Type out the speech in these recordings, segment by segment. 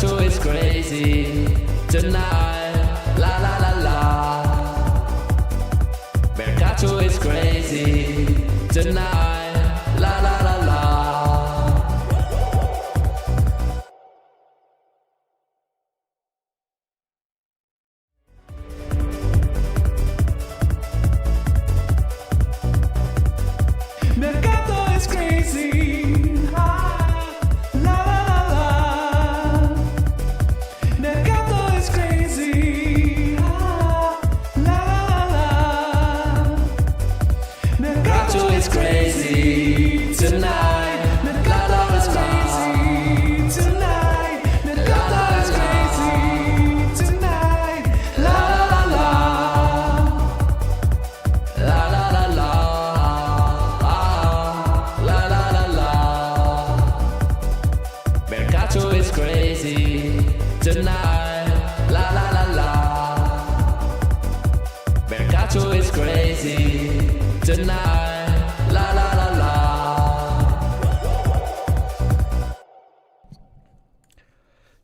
Mercato is crazy tonight. La la la la. Mercato is crazy tonight. La la la la. Mercato is crazy. La la la la. Mercato is crazy. La la la. Mercato is crazy tonight. Mercato is crazy tonight. Mercato is crazy tonight. La la la. La la la la. La la la la. Mercato is crazy tonight. La la la la. Mercato is crazy tonight. La la la la.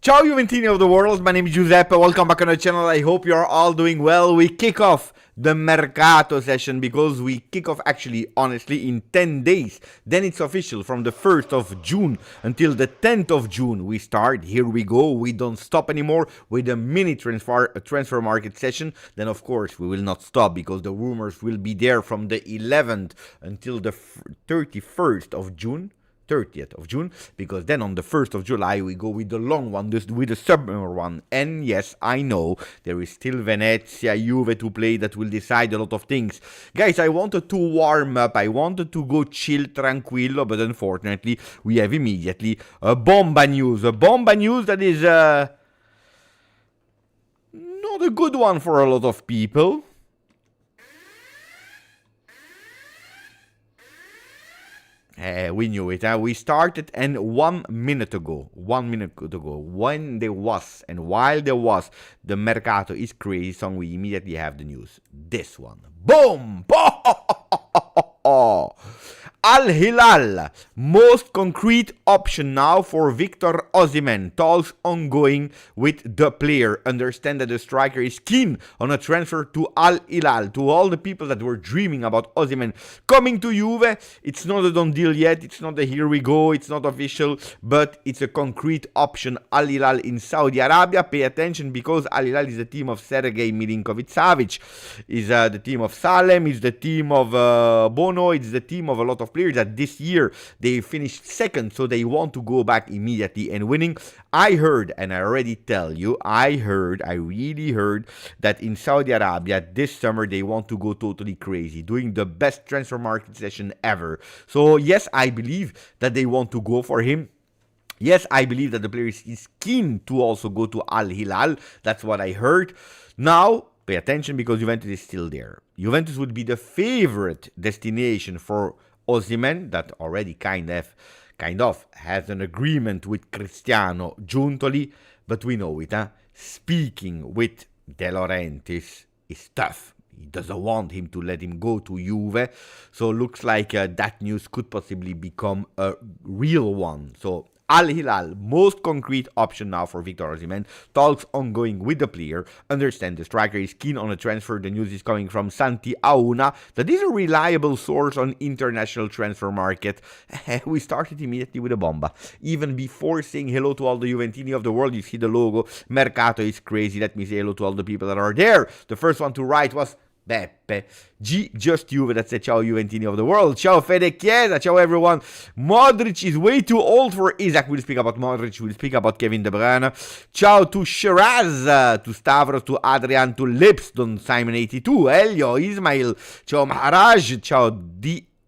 Ciao Juventini of the world, my name is Giuseppe, welcome back on the channel, I hope you're all doing well. We kick off the Mercato session because we kick off actually, honestly, in 10 days. Then it's official, from the 1st of June until the 10th of June we start. Here we go, we don't stop anymore with a mini transfer market session. Then of course we will not stop because the rumors will be there from the 11th until the 31st of June. 30th of June, because then on the 1st of July we go with the long one, with the summer one. And yes, I know there is still Venezia, Juve to play that will decide a lot of things. Guys, I wanted to warm up, I wanted to go chill, tranquillo, but unfortunately we have immediately a bomba news that is not a good one for a lot of people. We knew it. We started, and 1 minute ago, when there was, and while there was the Mercato is crazy song, we immediately have the news. This one. Boom! Al Hilal, most concrete option now for Victor Osimhen. Talks ongoing with the player. Understand that the striker is keen on a transfer to Al Hilal. To all the people that were dreaming about Osimhen coming to Juve, it's not a done deal yet. It's not a here we go. It's not official, but it's a concrete option. Al Hilal in Saudi Arabia. Pay attention because Al Hilal is the team of Sergej Milinkovic-Savic. Is the team of Salem. Is the team of Bono. It's the team of a lot of players that this year they finished second, so they want to go back immediately and winning. I heard, and I already tell you, I really heard that in Saudi Arabia this summer they want to go totally crazy, doing the best transfer market session ever. So yes, I believe that they want to go for him. Yes, I believe that the player is keen to also go to Al Hilal. That's what I heard. Now, pay attention because Juventus is still there. Juventus would be the favorite destination for Osimhen, that already kind of has an agreement with Cristiano Giuntoli, but we know it, huh? Speaking with De Laurentiis is tough. He doesn't want him to let him go to Juve, so looks like that news could possibly become a real one. So Al Hilal, most concrete option now for Victor Osimhen. Talks ongoing with the player. Understand the striker is keen on a transfer. The news is coming from Santi Auna. That is a reliable source on international transfer market. We started immediately with a bomba. Even before saying hello to all the Juventini of the world, you see the logo. Mercato is crazy. Let me say hello to all the people that are there. The first one to write was Beppe. GJustjuve, that's the Ciao Juventini of the world. Ciao Fede Chiesa, ciao everyone. Modric is way too old for Isaac. We'll speak about Modric, we'll speak about Kevin De Bruyne. Ciao to Shiraz, to Stavros, to Adrian, to Lipston, Simon82, Elio, Ismail, ciao Maharaj, ciao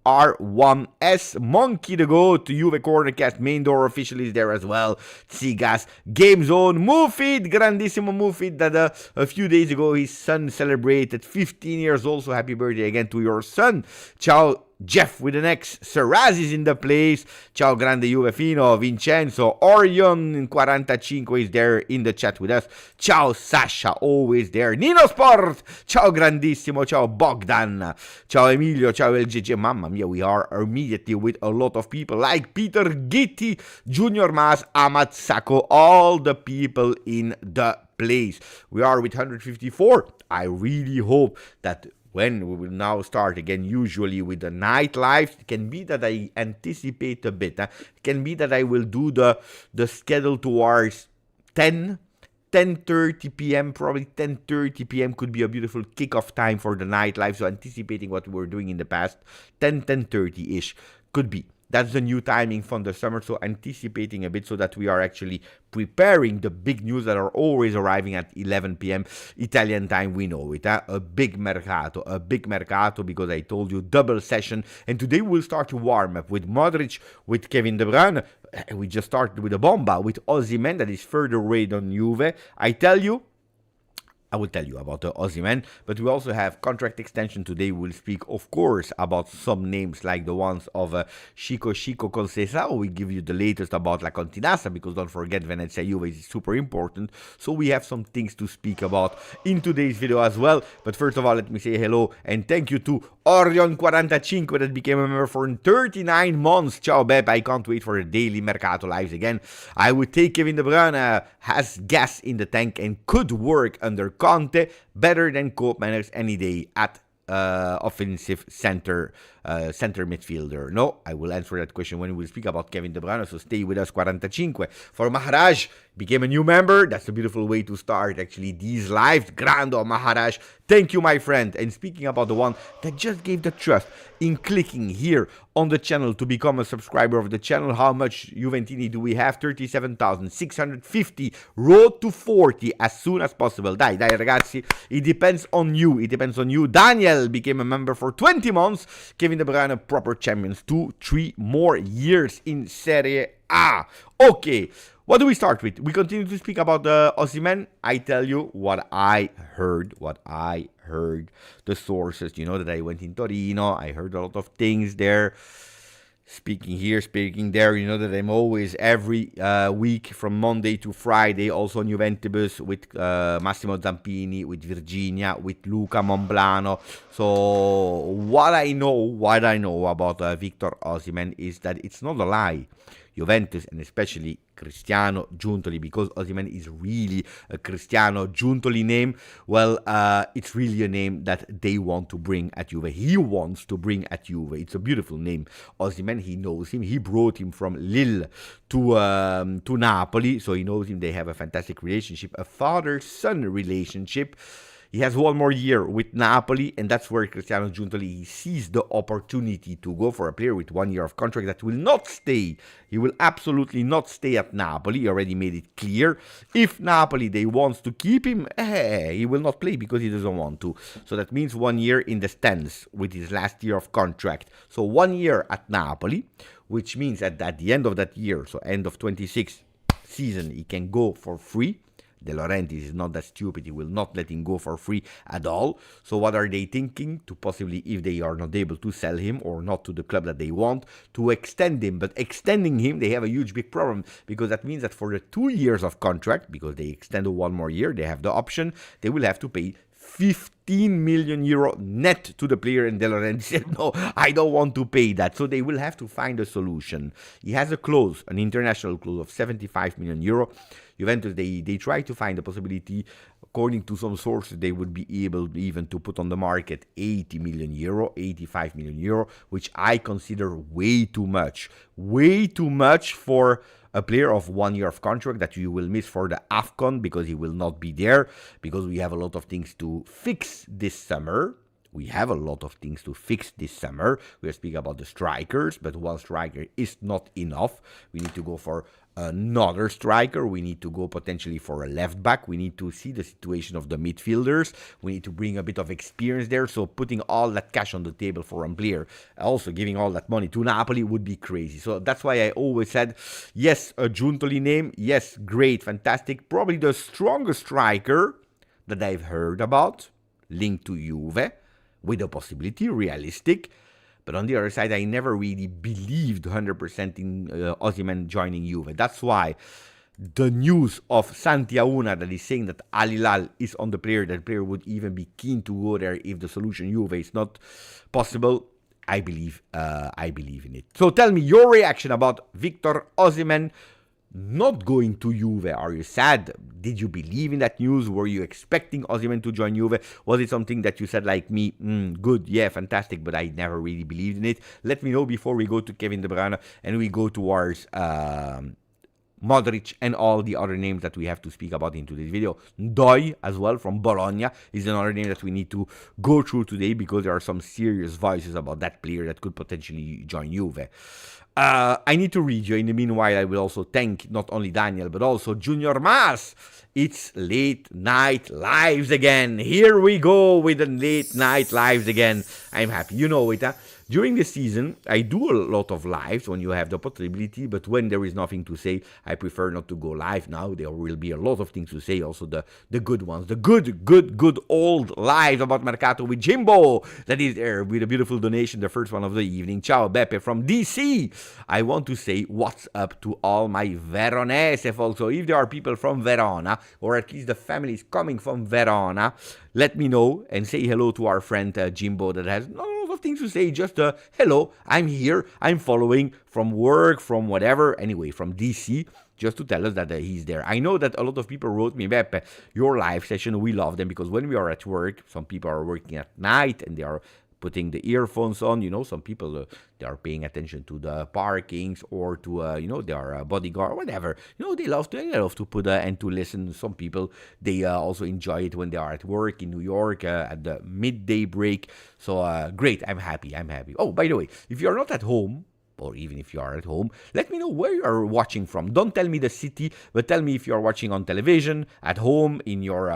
R1S, Monkey the Goat, Juve Cornercast, main door official is there as well. Tsigas, Game Zone, Mufid, grandissimo Mufid, that a few days ago his son celebrated 15 years old, so happy birthday again to your son. Ciao Jeff with an X, Serazi's in the place, ciao grande Juvefino, Vincenzo, Orion 45 is there in the chat with us, ciao Sasha, always there, Nino Sport, ciao grandissimo, ciao Bogdan, ciao Emilio, ciao LGG, mamma mia, we are immediately with a lot of people like Peter Gitti, Junior Mas, Amat Sako, all the people in the place. We are with 154. I really hope that when we will now start again, usually with the night lives, it can be that I anticipate a bit. It can be that I will do the schedule towards 10:30 p.m. Probably 10:30 p.m. could be a beautiful kickoff time for the night live. So anticipating what we were doing in the past, 10:30-ish could be. That's the new timing from the summer, so anticipating a bit so that we are actually preparing the big news that are always arriving at 11 p.m. Italian time, we know it. A big mercato, because I told you, double session. And today we'll start to warm up with Modric, with Kevin De Bruyne. We just started with a bomba, with Osimhen that is further away than Juve. I will tell you about the Osimhen, but we also have contract extension today. We'll speak, of course, about some names like the ones of Chico Conceição. We give you the latest about La Continassa, because don't forget, Venezia Juve is super important. So we have some things to speak about in today's video as well. But first of all, let me say hello and thank you to Orion 45 that became a member for 39 months. Ciao Beb, I can't wait for the daily Mercato lives again. I would take Kevin De Bruyne, has gas in the tank and could work under Conte, better than Koopmanners any day at offensive center midfielder. No, I will answer that question when we speak about Kevin De Bruyne, so stay with us. 45. For Maharaj, became a new member. That's a beautiful way to start actually these lives. Grando Maharaj, thank you my friend. And speaking about the one that just gave the trust in clicking here on the channel to become a subscriber of the channel, how much Juventini do we have? 37,650. Road to 40 as soon as possible. Dai ragazzi, it depends on you. Daniel became a member for 20 months. Kevin De Bruyne, proper champions, 2-3 more years in Serie A. Okay, what do we start with? We continue to speak about the Osimhen. I tell you what I heard. The sources, you know, that I went in Torino. I heard a lot of things there. Speaking here, speaking there, you know that I'm always every week from Monday to Friday, also on Juventus with Massimo Zampini, with Virginia, with Luca Monblano. So what I know about Victor Osimhen is that it's not a lie. Juventus, and especially Cristiano Giuntoli, because Osimhen is really a Cristiano Giuntoli name. Well, it's really a name that they want to bring at Juve. He wants to bring at Juve. It's a beautiful name. Osimhen, he knows him. He brought him from Lille to Napoli, so he knows him. They have a fantastic relationship, a father-son relationship. He has one more year with Napoli, and that's where Cristiano Giuntoli sees the opportunity to go for a player with 1 year of contract that will not stay. He will absolutely not stay at Napoli. He already made it clear. If Napoli, they want to keep him, he will not play because he doesn't want to. So that means 1 year in the stands with his last year of contract. So 1 year at Napoli, which means that at the end of that year, so end of 26 season, he can go for free. De Laurentiis is not that stupid. He will not let him go for free at all. So what are they thinking? To possibly, if they are not able to sell him or not to the club that they want, to extend him. But extending him, they have a huge big problem, because that means that for the 2 years of contract, because they extended 1 more year, they have the option, they will have to pay 15 million euro net to the player, and De Laurentiis said, no, I don't want to pay that. So they will have to find a solution. He has a clause, an international clause of 75 million euro. Juventus, they try to find a possibility. According to some sources, they would be able even to put on the market 80 million euro, 85 million euro, which I consider way too much. Way too much for a player of 1 year of contract that you will miss for the AFCON, because he will not be there, because we have a lot of things to fix this summer. We are speaking about the strikers, but one striker is not enough. We need to go for another striker. We need to go potentially for a left back. We need to see the situation of the midfielders. We need to bring a bit of experience there. So putting all that cash on the table for one player, also giving all that money to Napoli, would be crazy. So that's why I always said, yes, a Giuntoli name. Yes, great, fantastic. Probably the strongest striker that I've heard about, linked to Juve, with a possibility, realistic. But on the other side, I never really believed 100% in Osimhen joining Juve. That's why the news of Santiauna that is saying that Al Hilal is on the player, that the player would even be keen to go there if the solution Juve is not possible, I believe in it. So tell me your reaction about Victor Osimhen not going to Juve. Are you sad? Did you believe in that news? Were you expecting Osimhen to join Juve? Was it something that you said like me, good, yeah, fantastic, but I never really believed in it? Let me know before we go to Kevin De Bruyne and we go towards Modric and all the other names that we have to speak about into this video. Doi as well from Bologna is another name that we need to go through today because there are some serious voices about that player that could potentially join Juve. I need to read you. In the meanwhile, I will also thank not only Daniel, but also Junior Mas. It's late night lives again. Here we go with the late night lives again. I'm happy. You know it, huh? During the season, I do a lot of lives when you have the possibility, but when there is nothing to say, I prefer not to go live now. There will be a lot of things to say, also the good ones, the good old lives about Mercato with Jimbo, that is there with a beautiful donation, the first one of the evening. Ciao Beppe from DC. I want to say what's up to all my Veronese folks. So if there are people from Verona, or at least the family is coming from Verona, let me know and say hello to our friend Jimbo that has no of things to say, just hello, I'm here, I'm following from work, from whatever, anyway, from DC, just to tell us that he's there. I know that a lot of people wrote me, Beppe, your live session, we love them, because when we are at work, some people are working at night, and they are putting the earphones on, you know, some people, they are paying attention to the parkings, or to, you know, they are a bodyguard, or whatever, you know, they love to put and to listen. Some people, they also enjoy it when they are at work in New York, at the midday break, so great, I'm happy. Oh, by the way, if you're not at home, or even if you are at home, let me know where you are watching from. Don't tell me the city, but tell me if you're watching on television, at home, in your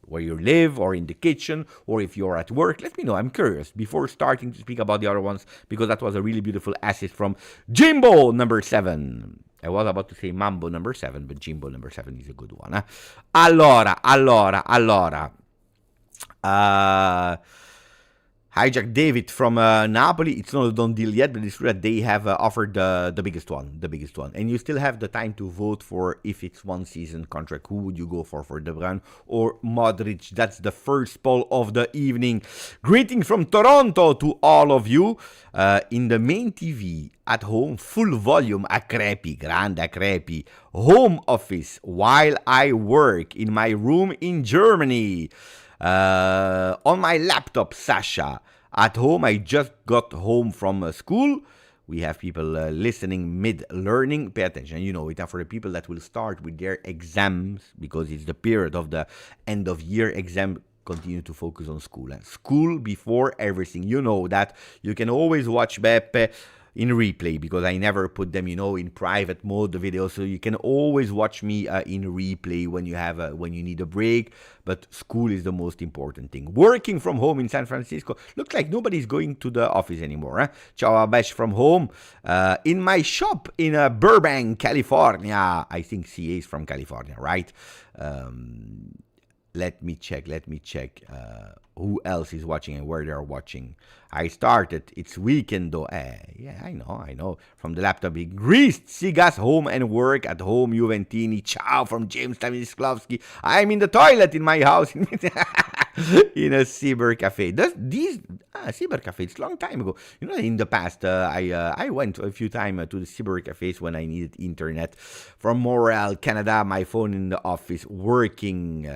where you live, or in the kitchen, or if you're at work. Let me know. I'm curious before starting to speak about the other ones, because that was a really beautiful assist from Jimbo number 7. I was about to say Mambo number 7, but Jimbo number 7 is a good one. Allora. Hijack David from Napoli. It's not a done deal yet, but it's true that they have offered the biggest one. And you still have the time to vote for if it's one season contract. Who would you go for De Bruyne or Modric? That's the first poll of the evening. Greeting from Toronto to all of you. In the main TV, at home, full volume, Acrepi, grande Acrepi. Home office, while I work in my room in Germany. On my laptop, Sasha. At home, I just got home from school. We have people listening mid-learning. Pay attention, you know it. And for the people that will start with their exams, because it's the period of the end-of-year exam, continue to focus on school. School before everything. You know that. You can always watch Beppe in replay, because I never put them, you know, in private mode, the videos, so you can always watch me in replay when you have when you need a break. But school is the most important thing. Working from home in San Francisco. Looks like nobody's going to the office anymore. Ciao Abesh from home. In my shop in Burbank, California. I think CA is from California, right? Let me check. Who else is watching and where they are watching. I started. It's weekend though. Yeah, I know. From the laptop, Greece, Sigas, home and work at home. Juventini. Ciao from James Stanislavski. I'm in the toilet in my house in a cyber cafe. These cyber cafes, it's a long time ago. You know, in the past, I went a few times to the cyber cafes when I needed internet. From Montreal, Canada, my phone in the office, working.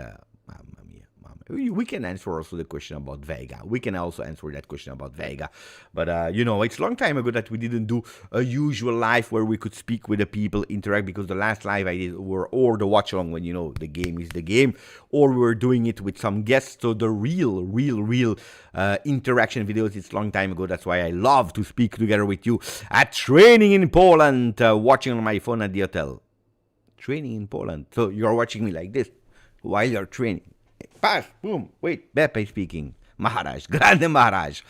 We can answer also the question about Vega. We can also answer that question about Vega. But, you know, it's a long time ago that we didn't do a usual live where we could speak with the people, interact, because the last live I did were, or the watch along when, you know, the game is the game, or we were doing it with some guests. So the real interaction videos, it's a long time ago. That's why I love to speak together with you at training in Poland, watching on my phone at the hotel. Training in Poland. So you're watching me like this while you're training. Pass, boom, wait, Beppe speaking. Maharaj, Grande Maharaj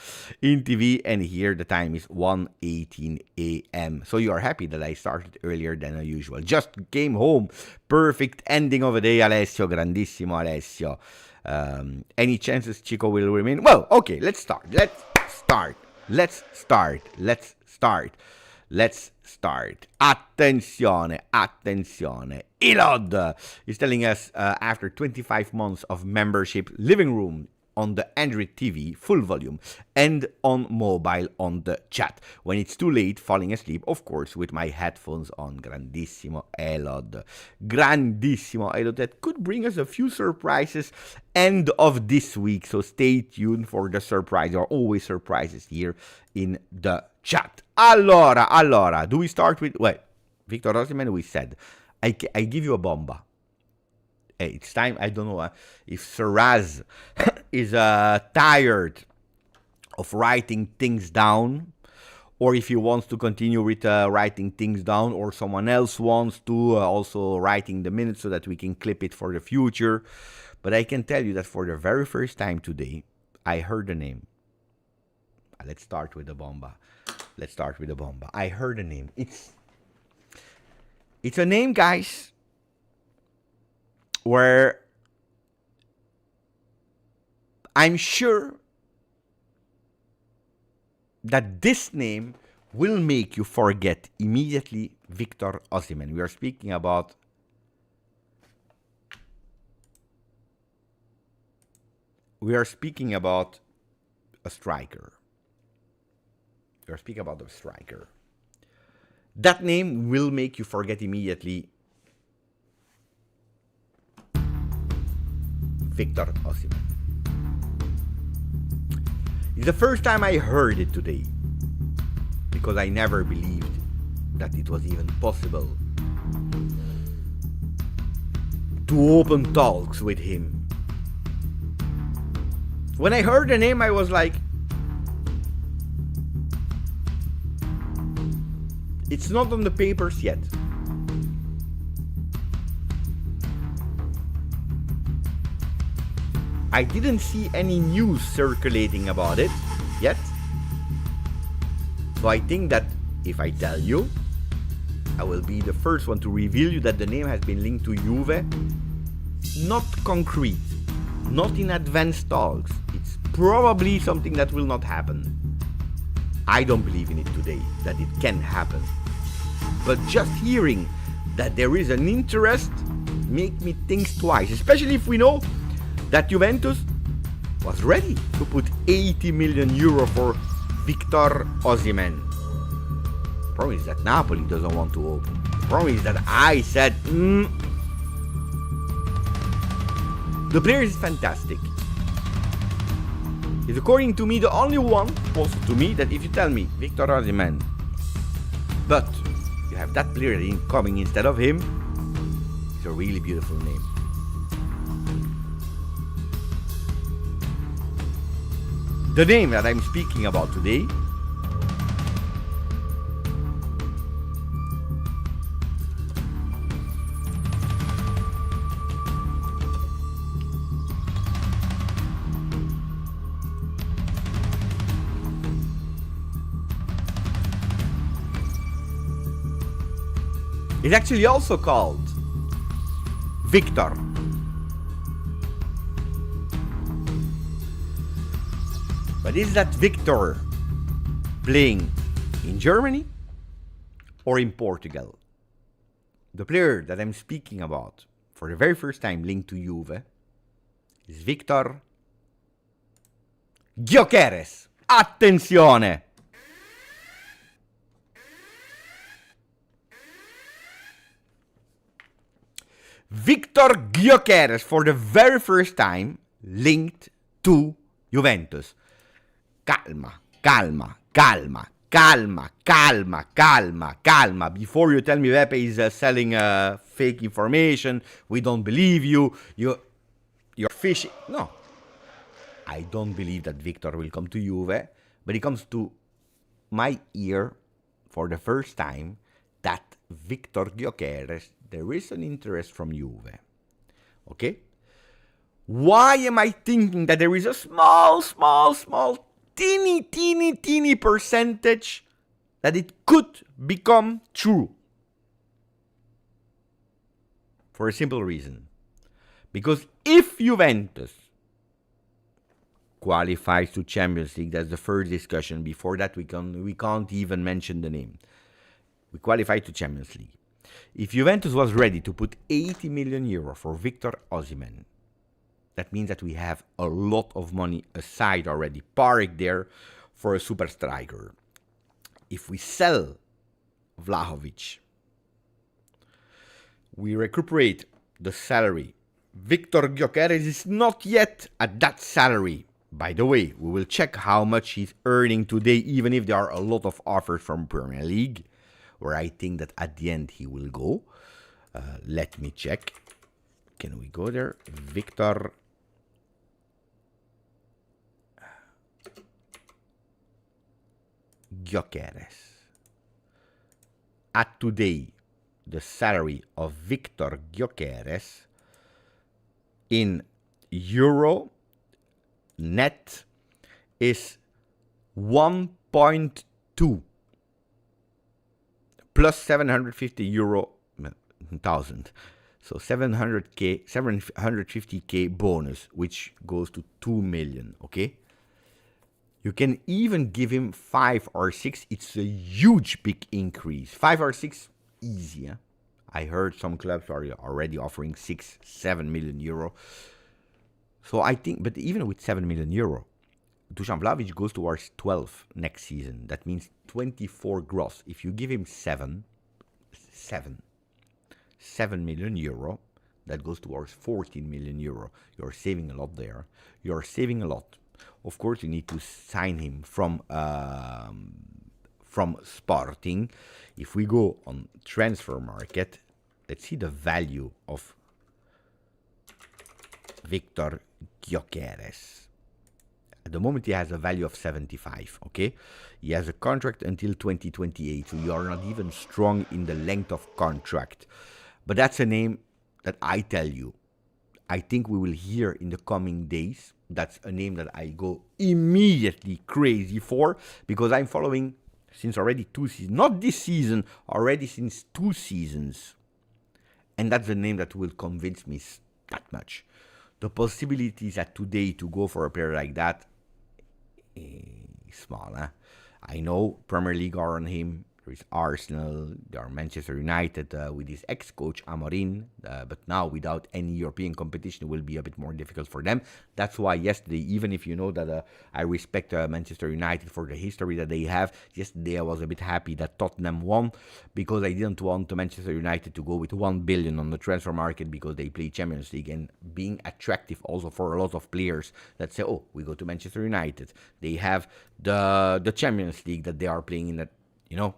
in TV, and here the time is 1:18 a.m. So you are happy that I started earlier than usual. Just came home. Perfect ending of the day, Alessio. Grandissimo Alessio. Any chances Chico will remain? Well, okay, let's start. start. Let's start. Let's start. Let's start. Attenzione, attenzione. Elod is telling us after 25 months of membership, living room on the Android TV, full volume, and on mobile on the chat. When it's too late, falling asleep, of course, with my headphones on. Grandissimo Elod. Grandissimo Elod. That could bring us a few surprises end of this week. So stay tuned for the surprise. There are always surprises here in the chat. Allora, do we start with... Well, Victor Osimhen, we said. I give you a bomba. Hey, it's time. I don't know if Saraz is tired of writing things down, or if he wants to continue with writing things down, or someone else wants to also writing the minutes so that we can clip it for the future. But I can tell you that for the very first time today, I heard the name. Let's start with the bomba. I heard the name. It's a name, guys, where I'm sure that this name will make you forget immediately Victor Osimhen. We are speaking about a striker. That name will make you forget immediately Victor Osimhen. It's the first time I heard it today, because I never believed that it was even possible to open talks with him. When I heard the name, I was like, it's not on the papers yet. I didn't see any news circulating about it yet. So I think that if I tell you, I will be the first one to reveal you that the name has been linked to Juve. Not concrete, not in advanced talks. It's probably something that will not happen. I don't believe in it today, that it can happen. But just hearing that there is an interest make me think twice, especially if we know that Juventus was ready to put 80 million euro for Victor Osimhen. The problem is that Napoli doesn't want to open. The problem is that I said, the player is fantastic. He's, according to me, the only one close to me that if you tell me Victor Osimhen, but you have that player coming instead of him, it's a really beautiful name. The name that I'm speaking about today is actually also called Victor. But is that Victor playing in Germany or in Portugal? The player that I'm speaking about for the very first time linked to Juve is Victor Gyokeres. Attenzione! Victor Gyokeres for the very first time linked to Juventus. Calma. Before you tell me Pepe is selling fake information, we don't believe you, you're fishing. No. I don't believe that Victor will come to Juve, but it comes to my ear for the first time that Victor Gyokeres, there is an interest from Juve. Okay? Why am I thinking that there is a small, teeny percentage that it could become true? For a simple reason. Because if Juventus, qualifies to Champions League. That's the first discussion. Before that, we can't even mention the name. We qualify to Champions League. If Juventus was ready to put 80 million euro for Victor Osimhen, that means that we have a lot of money aside already, parked there for a super striker. If we sell Vlahovic, we recuperate the salary. Victor Gyokeres is not yet at that salary. By the way, we will check how much he's earning today, even if there are a lot of offers from Premier League, where I think that at the end he will go. Let me check. Can we go there? Victor Gyokeres. At today, the salary of Victor Gyokeres in euro net is 1.2 plus 750 euro thousand. So 750k bonus, which goes to 2 million, okay? You can even give him 5 or 6. It's a huge big increase. 5 or 6, easy. Huh? I heard some clubs are already offering 6, 7 million euro. So I think, but even with 7 million euro, Dusan Vlahovic goes towards 12 next season. That means 24 gross. If you give him 7 million euro, that goes towards 14 million euro. You're saving a lot there. You're saving a lot. Of course, you need to sign him from Sporting. If we go on transfer market, let's see the value of Victor Gyokeres. At the moment, he has a value of 75, okay? He has a contract until 2028, so you are not even strong in the length of contract. But that's a name that I tell you, I think we will hear in the coming days. That's a name that I go immediately crazy for, because I'm following since already 2 seasons. Not this season, already since 2 seasons. And that's a name that will convince me that much. The possibilities at today to go for a player like that is small. Huh? I know Premier League are on him. There is Arsenal, there are Manchester United with his ex-coach Amorim, but now without any European competition it will be a bit more difficult for them. That's why yesterday, even if you know that I respect Manchester United for the history that they have, yesterday I was a bit happy that Tottenham won, because I didn't want Manchester United to go with 1 billion on the transfer market because they play Champions League, and being attractive also for a lot of players that say, oh, we go to Manchester United. They have the Champions League that they are playing in, that, you know.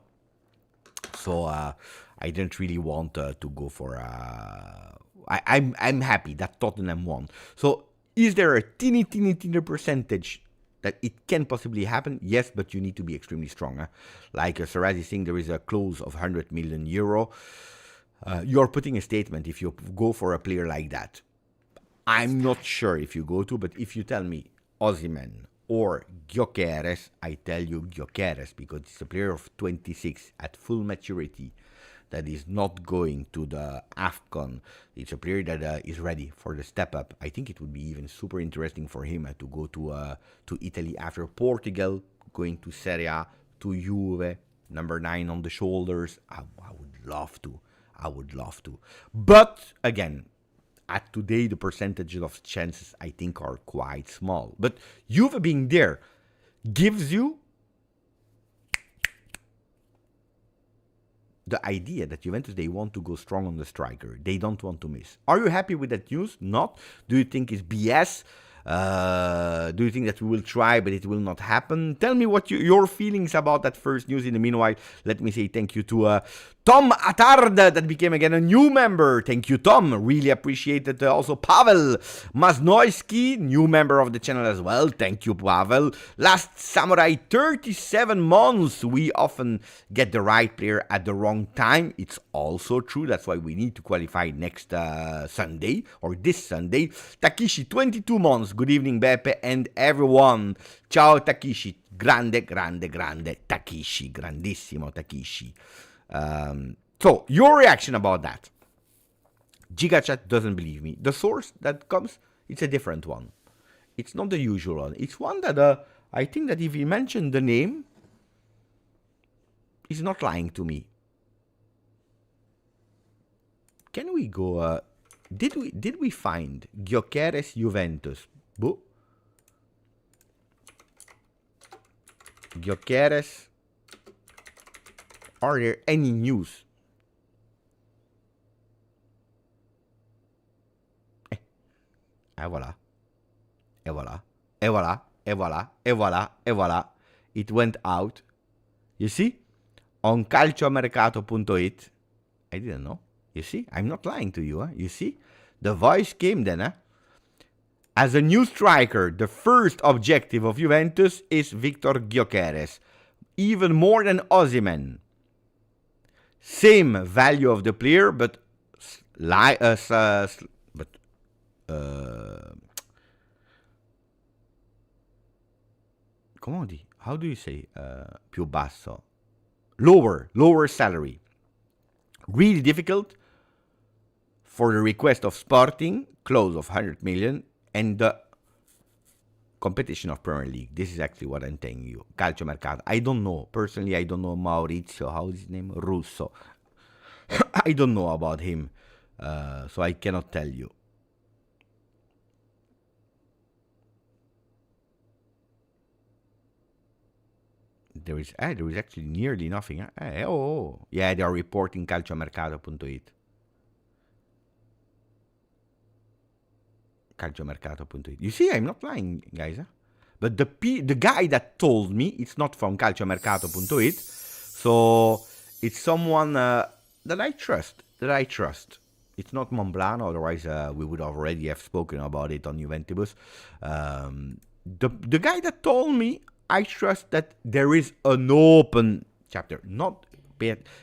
So I didn't really want to go for. I'm happy that Tottenham won. So is there a teeny percentage that it can possibly happen? Yes, but you need to be extremely strong. Huh? Like Saraz is saying, there is a clause of 100 million euro. You're putting a statement if you go for a player like that. I'm not sure if you go to, but if you tell me Osimhen or Gyokeres, I tell you Gyokeres, because it's a player of 26 at full maturity that is not going to the AFCON. It's a player that is ready for the step up. I think it would be even super interesting for him to go to Italy after Portugal, going to Serie A, to Juve, number 9 on the shoulders. I would love to. But again, at today, the percentages of chances, I think, are quite small. But Juve being there gives you the idea that Juventus, they want to go strong on the striker. They don't want to miss. Are you happy with that news? Not. Do you think it's BS? Do you think that we will try, but it will not happen? Tell me what your feelings about that first news. In the meanwhile, let me say thank you to Tom Attard, that became again a new member. Thank you, Tom. Really appreciate it. Also, Pavel Maznoyski, new member of the channel as well. Thank you, Pavel. Last Samurai, 37 months. We often get the right player at the wrong time. It's also true. That's why we need to qualify next Sunday, or this Sunday. Takishi, 22 months. Good evening, Beppe and everyone. Ciao, Takishi. Grande Takishi. Grandissimo Takishi. So, your reaction about that. GJustjuve doesn't believe me. The source that comes, it's a different one. It's not the usual one. It's one that I think that if he mentioned the name, he's not lying to me. Can we go? Did we find Gyokeres Juventus? Boh. Gyokeres. Are there any news? Et voilà. Et voilà. Et voilà. Et voilà. Et voilà. Et voilà. It went out. You see? On calciomercato.it. I didn't know. You see? I'm not lying to you. Huh? You see? The voice came then. Huh? As a new striker, the first objective of Juventus is Victor Gyokeres. Even more than Osimhen. Same value of the player, but comment on dit? How do you say più basso? Lower salary. Really difficult for the request of Sporting, close of 100 million, and the competition of Premier League. This is actually what I'm telling you. Calcio Mercato. I don't know. Personally, I don't know Maurizio. How is his name? Russo. I don't know about him. So I cannot tell you. There is actually nearly nothing. Yeah, they are reporting calciomercato.it. Calciomercato.it. You see, I'm not lying, guys. Huh? But the guy that told me, it's not from calciomercato.it. So it's someone that I trust. It's not Monblano, otherwise we would already have spoken about it on Juventus. The guy that told me, I trust that there is an open chapter. Not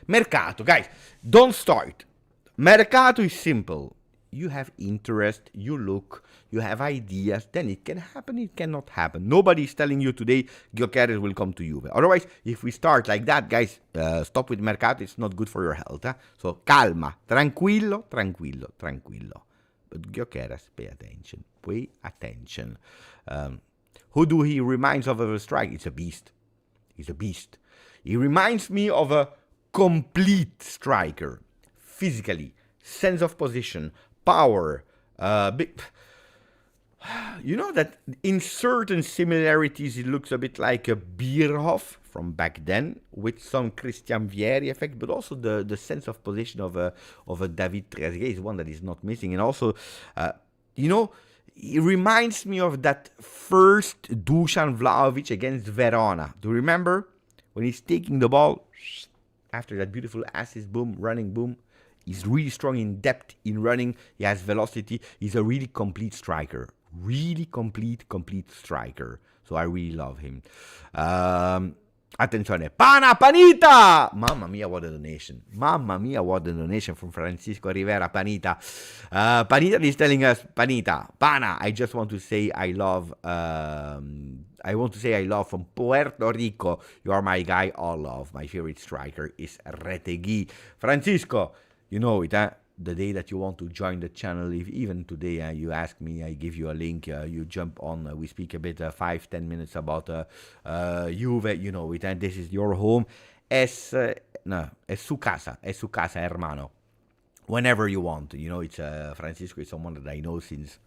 Mercato, guys, don't start. Mercato is simple. You have interest, you look, you have ideas, then it can happen, it cannot happen. Nobody is telling you today Gyokeres will come to Juve. Otherwise, if we start like that, guys, stop with Mercato, it's not good for your health. Huh? So, calma, tranquillo. But Gyokeres, pay attention. Who do he reminds of a strike? It's a beast. He's a beast. He reminds me of a complete striker. Physically, sense of position, power. You know that in certain similarities it looks a bit like a Bierhoff from back then, with some Christian Vieri effect, but also the sense of position of a David Trezeguet is one that is not missing. And also, it reminds me of that first Dusan Vlahovic against Verona. Do you remember? When he's taking the ball, after that beautiful assist, boom, running, boom. He's really strong in depth, in running. He has velocity. He's a really complete striker. Really complete striker. So I really love him. Attenzione. Panita! Mamma mia, what a donation. From Francisco Rivera. Panita. Panita is telling us, Pana, I just want to say I love from Puerto Rico. You are my guy, all love. My favorite striker is Retegui. Francisco, you know it, huh? The day that you want to join the channel, if even today you ask me, I give you a link, you jump on, we speak a bit, 5-10 minutes about Juve, you know it, and this is your home. Es su casa, hermano. Whenever you want, you know, it's Francisco is someone that I know since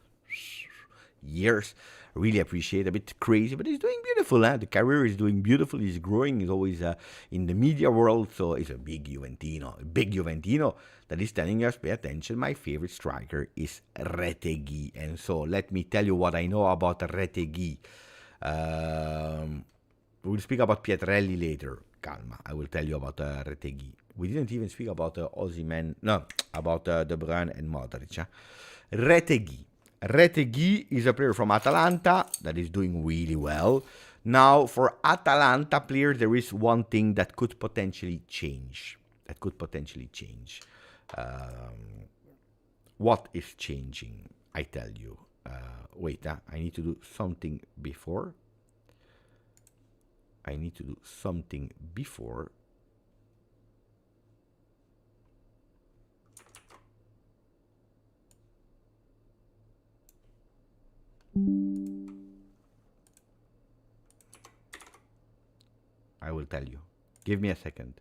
years. Really appreciate, a bit crazy, but he's doing beautiful. The career is doing beautiful. He's growing. He's always in the media world, so he's a big Juventino that is telling us, pay attention, my favorite striker is Retegui. And so let me tell you what I know about Retegui. We'll speak about Pietrelli later. Calma, I will tell you about Retegui. We didn't even speak about Osimhen, no, about De Bruyne and Modric. Huh? Retegui is a player from Atalanta that is doing really well. Now, for Atalanta players, there is one thing that could potentially change. What is changing? I tell you. Wait, I need to do something before. will tell you. Give me a second.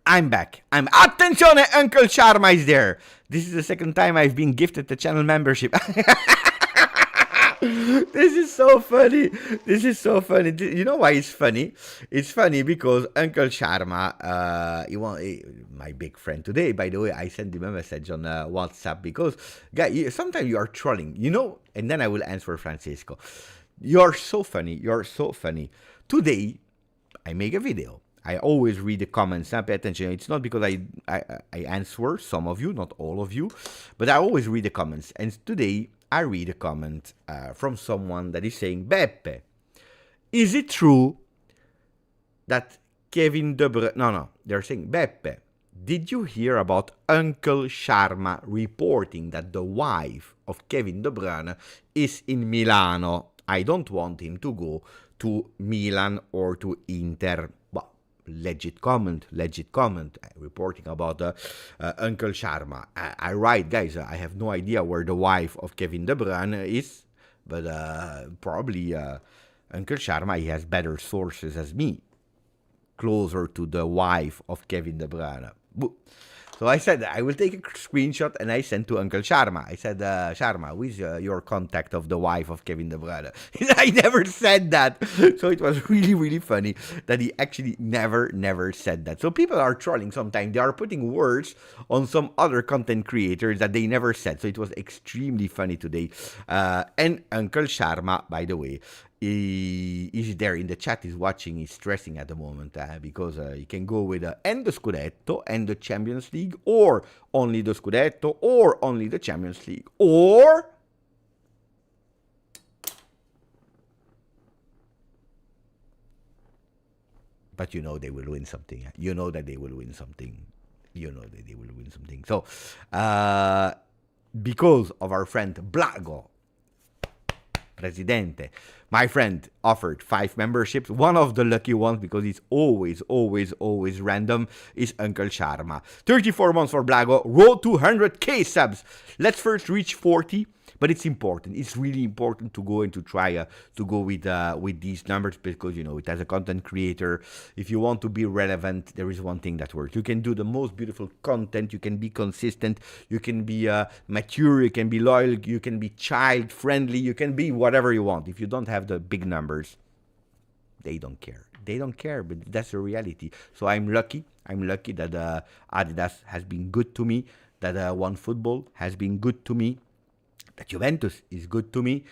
I'm back. Attenzione, Uncle Sharma is there. This is the second time I've been gifted the channel membership. This is so funny. You know why it's funny? It's funny because Uncle Sharma, my big friend today, by the way, I sent him a message on WhatsApp because, guys, sometimes you are trolling, you know, and then I will answer Francesco. You're so funny. Today, I make a video. I always read the comments. Now pay attention. It's not because I answer some of you, not all of you, but I always read the comments. And today I read a comment from someone that is saying, Beppe, is it true that Kevin De Bruyne... No, they're saying, Beppe, did you hear about Uncle Sharma reporting that the wife of Kevin De Bruyne is in Milano? I don't want him to go to Milan or to Inter. Well, legit comment, reporting about Uncle Sharma. I write, guys, I have no idea where the wife of Kevin De Bruyne is, but probably Uncle Sharma, he has better sources as me, closer to the wife of Kevin De Bruyne. So I said, I will take a screenshot and I sent to Uncle Sharma. I said, Sharma, who is your contact of the wife of Kevin De Bruyne? I never said that. So it was really, really funny that he actually never said that. So people are trolling sometimes. They are putting words on some other content creators that they never said. So it was extremely funny today. And Uncle Sharma, by the way, he is there in the chat, he's watching, he's stressing at the moment because he can go with and the Scudetto and the Champions League, or only the Scudetto, or only the Champions League, or but you know they will win something. You know that they will win something. So because of our friend Blago Presidente, my friend offered 5 memberships. One of the lucky ones, because it's always random, is Uncle Sharma. 34 months for Blago. Road to 100k subs. Let's first reach 40. But it's important. It's really important to go and to try to go with these numbers, because, you know, it as a content creator, if you want to be relevant, there is one thing that works. You can do the most beautiful content. You can be consistent. You can be mature. You can be loyal. You can be child friendly. You can be whatever you want. If you don't have the big numbers, they don't care. But that's the reality. So I'm lucky that Adidas has been good to me. That OneFootball has been good to me. That Juventus is good to me,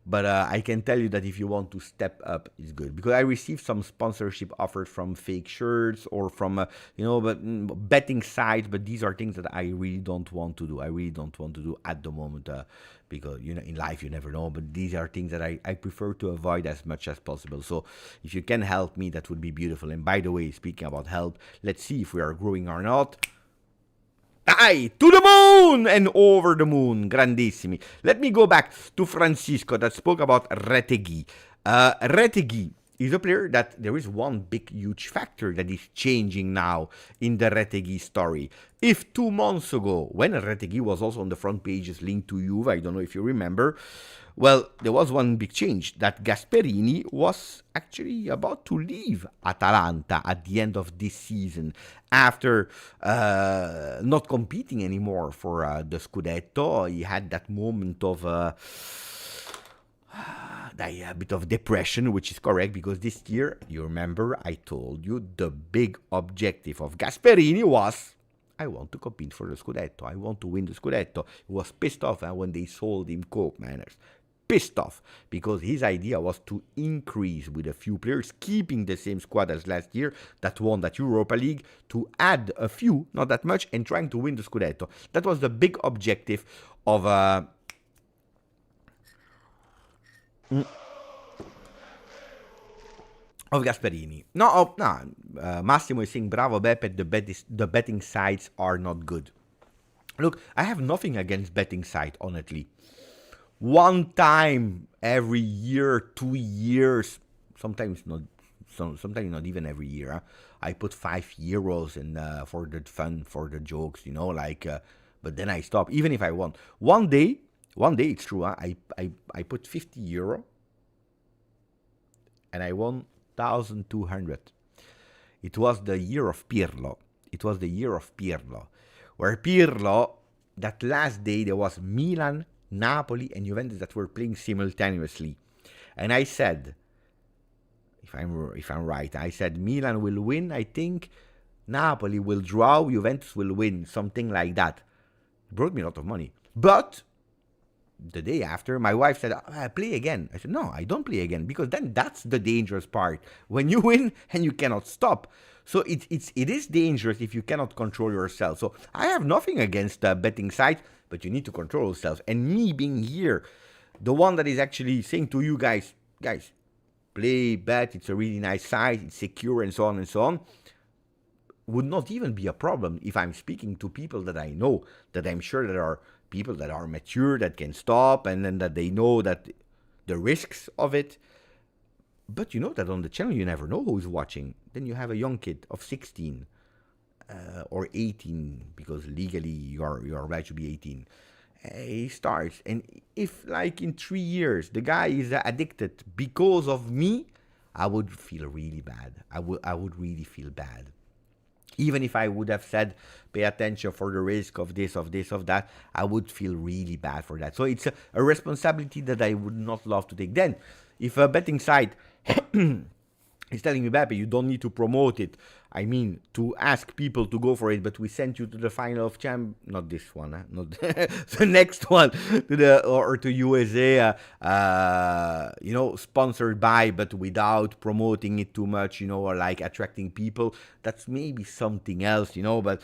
but I can tell you that if you want to step up, it's good. Because I received some sponsorship offers from fake shirts or from, betting sites, but these are things that I really don't want to do. At the moment, because, you know, in life you never know, but these are things that I prefer to avoid as much as possible. So if you can help me, that would be beautiful. And by the way, speaking about help, let's see if we are growing or not. Aye, to the moon and over the moon. Grandissimi. Let me go back to Francisco that spoke about Retegui. Retegui is a player that there is one big, huge factor that is changing now in the Retegui story. If 2 months ago, when Retegui was also on the front pages linked to Juve, I don't know if you remember, well, there was one big change, that Gasperini was actually about to leave Atalanta at the end of this season after not competing anymore for the Scudetto. He had that moment of a bit of depression, which is correct, because this year, you remember, I told you the big objective of Gasperini was, I want to compete for the Scudetto. I want to win the Scudetto. He was pissed off when they sold him Coke, manners. Pissed off, because his idea was to increase with a few players, keeping the same squad as last year that won that Europa League, to add a few, not that much, and trying to win the Scudetto. That was the big objective of Gasperini. Massimo is saying, bravo Beppe, the betting sites are not good. Look, I have nothing against betting site, honestly. One time every year, 2 years, sometimes not even every year. Huh? I put €5 in for the fun, for the jokes, but then I stop. Even if I won, one day it's true. Huh? I put €50, and I won 1,200. It was the year of Pirlo. Where Pirlo, that last day there was Milan, Napoli and Juventus that were playing simultaneously, and I said, if I'm right, I said Milan will win, I think Napoli will draw, Juventus will win, something like that. It brought me a lot of money. But the day after, my wife said, I play again. I said, no, I don't play again, because then that's the dangerous part, when you win and you cannot stop. So it is dangerous if you cannot control yourself. So I have nothing against the betting site, but you need to control yourself. And me being here, the one that is actually saying to you guys, play, bet, it's a really nice site, it's secure, and so on, would not even be a problem if I'm speaking to people that I know, that I'm sure there are people that are mature, that can stop, and then that they know that the risks of it. But you know that on the channel you never know who's watching. Then you have a young kid of 16 or 18, because legally you're right to be 18. He starts, and if like in 3 years the guy is addicted because of me, I would feel really bad. I would really feel bad. Even if I would have said, pay attention for the risk of this, of that, I would feel really bad for that. So it's a responsibility that I would not love to take. Then, if a betting site is telling me, Beppe, you don't need to promote it, I mean, to ask people to go for it, but we sent you to the final of not this one, not the next one, to USA, sponsored by, but without promoting it too much, or like attracting people. That's maybe something else, but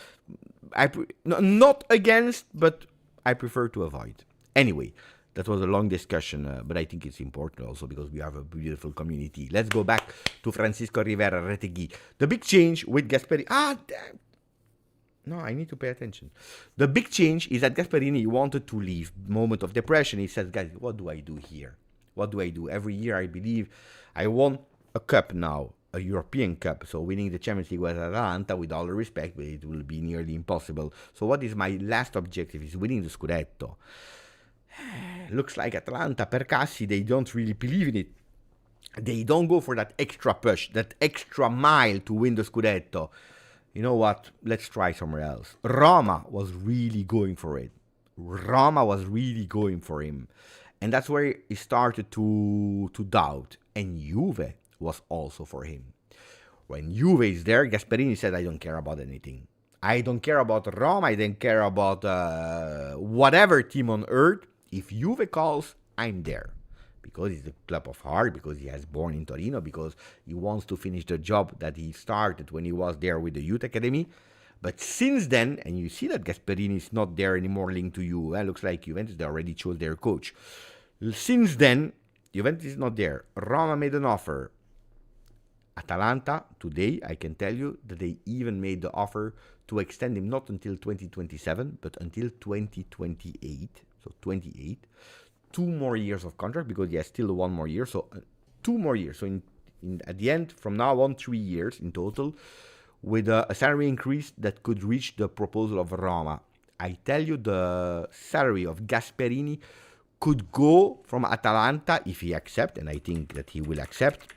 not against, but I prefer to avoid. Anyway, that was a long discussion, but I think it's important also because we have a beautiful community. Let's go back to Francisco Rivera Retegui. The big change with Gasperini... No, I need to pay attention. The big change is that Gasperini wanted to leave. Moment of depression. He says, guys, what do I do here? What do I do? Every year, I believe, I won a cup now, a European Cup. So winning the Champions League with Atalanta, with all the respect, but it will be nearly impossible. So what is my last objective? Is winning the Scudetto. Looks like Atalanta, Percassi, they don't really believe in it. They don't go for that extra push, that extra mile to win the Scudetto. You know what? Let's try somewhere else. Roma was really going for it. Roma was really going for him. And that's where he started to doubt. And Juve was also for him. When Juve is there, Gasperini said, I don't care about anything. I don't care about Roma. I don't care about whatever team on earth. If Juve calls, I'm there. Because he's the club of heart, because he has born in Torino, because he wants to finish the job that he started when he was there with the youth academy. But since then, and you see that Gasperini is not there anymore linked to you. Looks like Juventus, they already chose their coach. Since then, Juventus is not there. Roma made an offer. Atalanta, today, I can tell you that they even made the offer to extend him not until 2027, but until 2028. So 28, 2 more years of contract, because he has still 1 more year. So 2 more years. So at the end, from now on, 3 years in total, with a salary increase that could reach the proposal of Roma. I tell you, the salary of Gasperini could go from Atalanta, if he accepts, and I think that he will accept,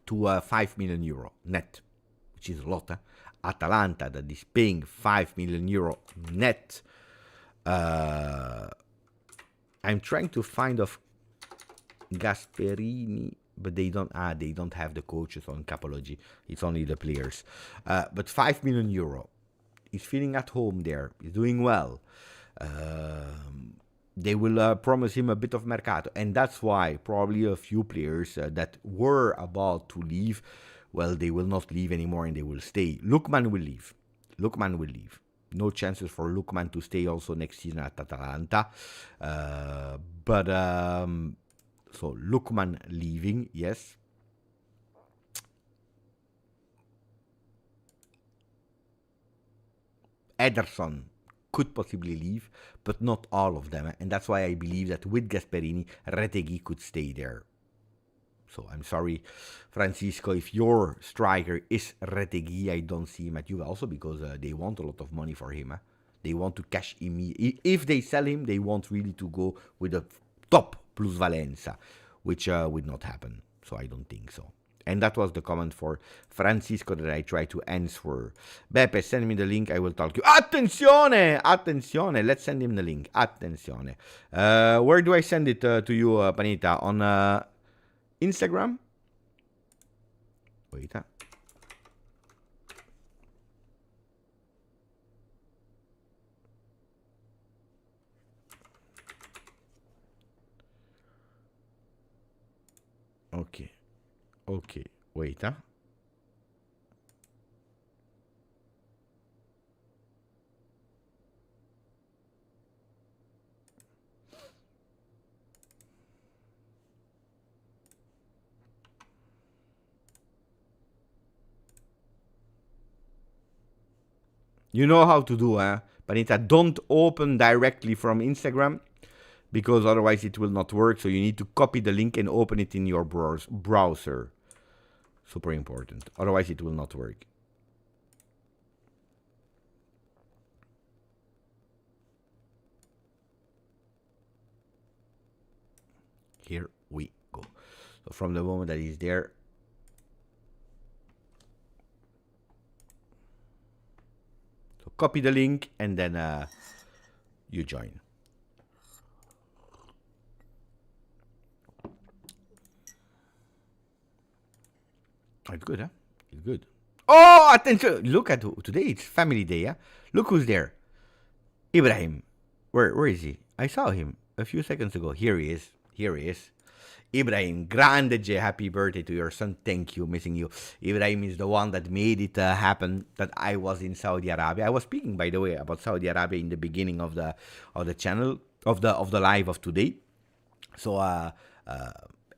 to 5 million euro net, which is a lot. Atalanta that is paying 5 million euro net. I'm trying to find Gasperini, but they don't have the coaches on Capology. It's only the players. But 5 million euro. He's feeling at home there. He's doing well. They will promise him a bit of mercato, and that's why probably a few players that were about to leave, well, they will not leave anymore and they will stay. Lookman will leave. No chances for Lookman to stay also next season at Atalanta. So Lookman leaving, yes. Ederson could possibly leave, but not all of them. And that's why I believe that with Gasperini, Retegui could stay there. So I'm sorry, Francisco, if your striker is Retegui, I don't see him at Juve. Also because they want a lot of money for him. They want to cash him. If they sell him, they want really to go with a top plusvalenza, which would not happen. So I don't think so. And that was the comment for Francisco that I tried to answer. Beppe, send me the link. I will talk to you. Attenzione! Attenzione! Let's send him the link. Attenzione. Where do I send it to you, Panita? On Instagram? Wait. Okay, wait, You know how to do, Panita, don't open directly from Instagram, because otherwise it will not work. So you need to copy the link and open it in your browser. Super important. Otherwise it will not work. Here we go. So from the moment that he's there, so copy the link and then you join. It's good, huh? It's good. Oh, attention! Look at today. It's family day, huh? Look who's there. Ibrahim. Where is he? I saw him a few seconds ago. Here he is. Ibrahim, grande J, happy birthday to your son. Thank you, missing you. Ibrahim is the one that made it happen. That I was in Saudi Arabia. I was speaking, by the way, about Saudi Arabia in the beginning of the channel of the live of today. So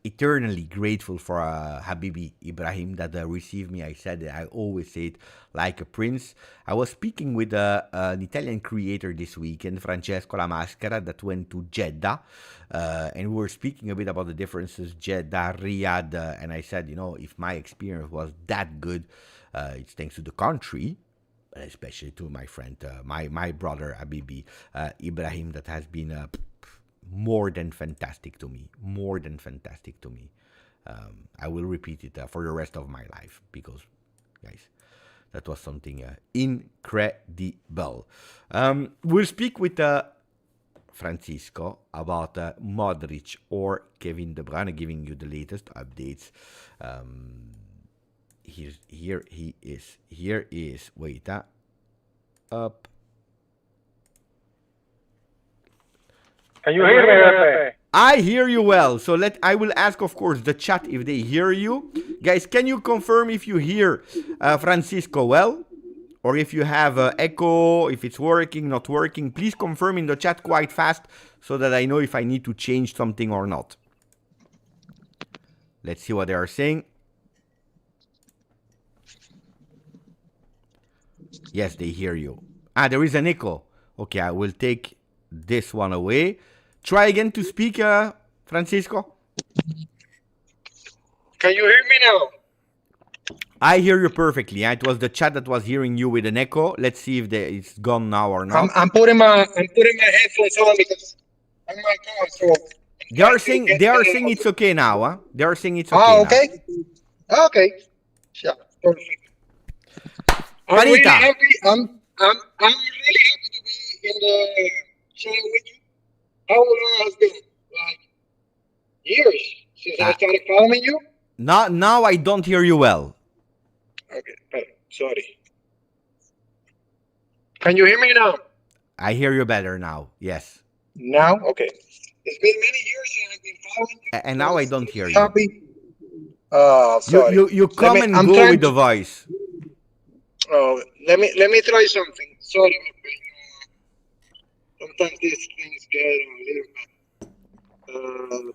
eternally grateful for Habibi Ibrahim that received me. I said it, I always say it, like a prince. I was speaking with an Italian creator this weekend, Francesco La Maschera, that went to Jeddah, and we were speaking a bit about the differences, Jeddah, Riyadh, and I said, if my experience was that good, it's thanks to the country, but especially to my friend, my brother Habibi Ibrahim, that has been more than fantastic to me. I will repeat it for the rest of my life because, guys, that was something incredible. We'll speak with Francisco about Modric or Kevin De Bruyne, giving you the latest updates. Here he is. Wait, up. Can you hear me, Pepe? I hear you well. So I will ask, of course, the chat if they hear you. Guys, can you confirm if you hear Francisco well? Or if you have echo, if it's working, not working. Please confirm in the chat quite fast so that I know if I need to change something or not. Let's see what they are saying. Yes, they hear you. There is an echo. Okay, I will take this one away. Try again to speak, Francisco. Can you hear me now? I hear you perfectly. It was the chat that was hearing you with an echo. Let's see if it's gone now or not. I'm putting my headphones on because I'm in my car. So they are saying it's okay now. Huh? They are saying it's okay. Oh, okay. Now. Okay. Yeah. Perfect. I'm really happy. I'm really happy to be in the channel with you. How long has it been? Like years. following you? Now I don't hear you well. Okay, sorry. Can you hear me now? I hear you better now. Yes. Now? Okay. It's been many years since I've been following you. And now I don't hear you. Happy. Oh, sorry. You come and go with the voice. Oh, let me try something. Sorry, sometimes these things get a little bit. I'm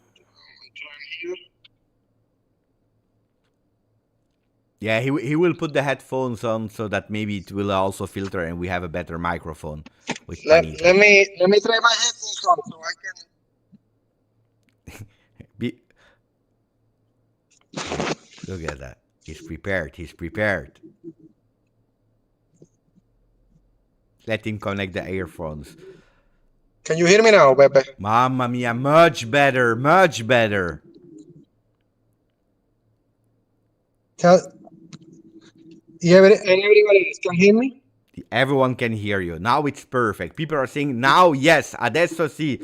trying here. Yeah, he will put the headphones on so that maybe it will also filter and we have a better microphone with Let Panita. me try my headphones on so I can. Look at that. He's prepared. He's prepared. Let him connect the earphones. Can you hear me now, Pepe? Mamma mia, much better, much better. Everybody else can hear me? Everyone can hear you. Now it's perfect. People are saying, now yes, adesso sì.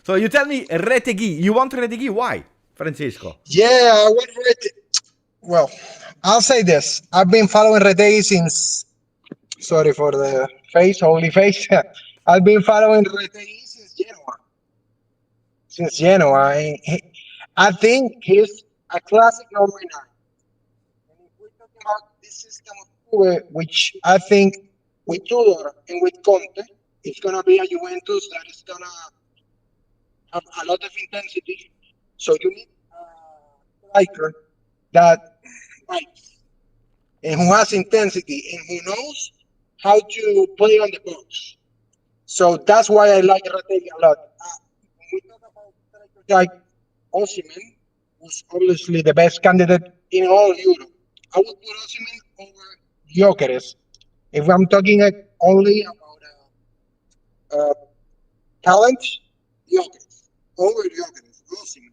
So you tell me, Retegui. You want Retegui? Why, Francisco? Yeah, I want Well, I'll say this. I've been following Retegui since... Sorry for the face, holy face. I've been following Retegui since Genoa. I think he's a classic number 9. And if we're talking about this system of Juve, which I think with Tudor and with Conte, it's going to be a Juventus that is going to have a lot of intensity. So you need a striker that fights and who has intensity and who knows how to play on the box. So that's why I like Retegui a lot. When we talk about strikers like Osimhen, who's obviously the best candidate in all Europe, I would put Osimhen over Gyokeres. If I'm talking only about talent, Gyokeres over Gyokeres, Osimhen.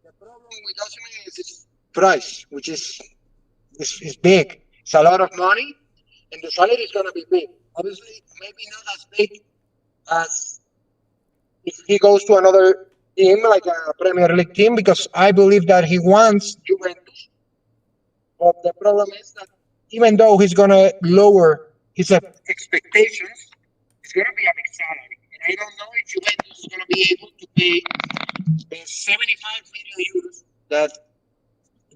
The problem with Osimhen is his price, which is big. It's a lot of money, and the salary is going to be big. Obviously, maybe not as big as if he goes to another team like a Premier League team, because I believe that he wants Juventus. But the problem is that even though he's going to lower his expectations, it's going to be a big salary. And I don't know if Juventus is going to be able to pay the 75 million euros that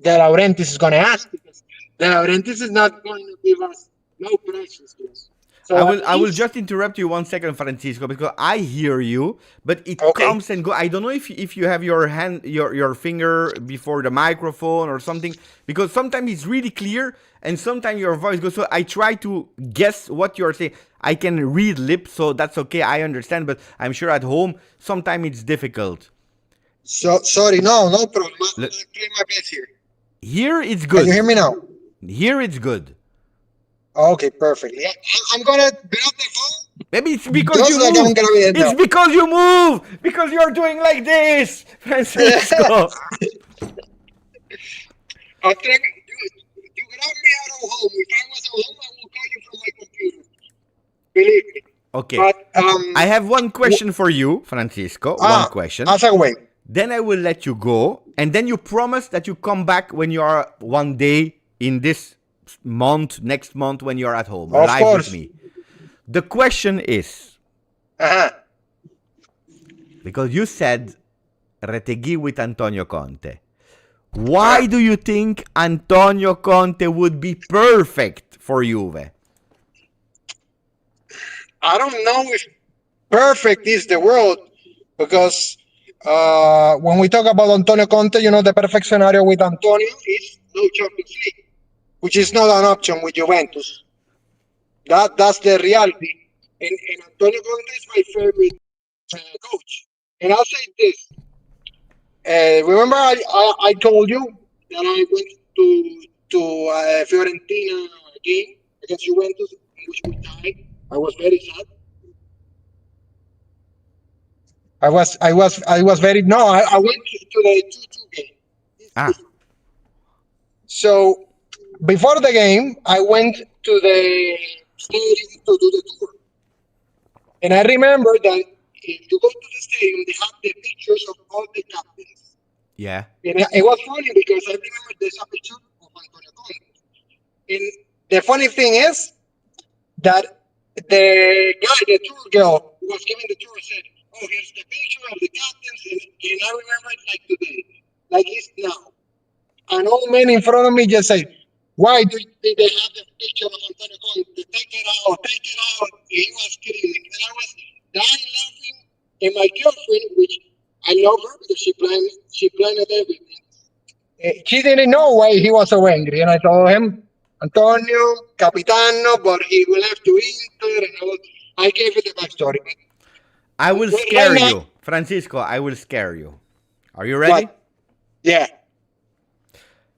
De Laurentiis is going to ask, because De Laurentiis is not going to give us no prices to us. So I will just interrupt you 1 second, Francisco, because I hear you, but it comes and goes. I don't know if you have your hand, your finger before the microphone or something, because sometimes it's really clear and sometimes your voice goes. So I try to guess what you're saying. I can read lips, so that's okay. I understand, but I'm sure at home sometimes it's difficult. So sorry, no problem. I'm trying my best here. Here it's good. Can you hear me now? Here it's good. Okay, perfect. Yeah, I'm gonna grab the phone. Maybe it's because you move. It's because you move. Because you're doing like this, Francisco. I'm trying. You grab me out of home. If I was at home, I will call you from my computer. Believe me. Okay. But I have one question for you, Francisco. One question. Ask away. Then I will let you go, and then you promise that you come back when you are one day in this month, next month, when you're at home, of live course. with me. The question is, because you said Retegui with Antonio Conte, why do you think Antonio Conte would be perfect for Juve? I don't know if perfect is the word, because when we talk about Antonio Conte, the perfect scenario with Antonio is no Champions League, which is not an option with Juventus. That's the reality. And Antonio Conte is my favorite coach. And I'll say this. Remember I told you that I went to a Fiorentina game against Juventus, in which we tied. I was very sad. I went to the 2-2 game. So before the game, I went to the stadium to do the tour. And I remember that if you go to the stadium, they have the pictures of all the captains. Yeah. And it was funny because I remember there's a picture of Antonio Conte. And the funny thing is that the guy, the tour girl, who was giving the tour said, "Oh, here's the picture of the captains," and I remember it like today, like it's now. An old man in front of me just said, "Why did they have the picture of Antonio Conte? Take it out, take it out." And he was kidding me, and I was dying laughing. And my girlfriend, which I love her because she planned everything. She didn't know why he was so angry, and I told him, Antonio, Capitano, but he will have to Inter, and all. I gave it the backstory. I will Right scare now- you. Francisco, I will scare you. Are you ready? What? Yeah.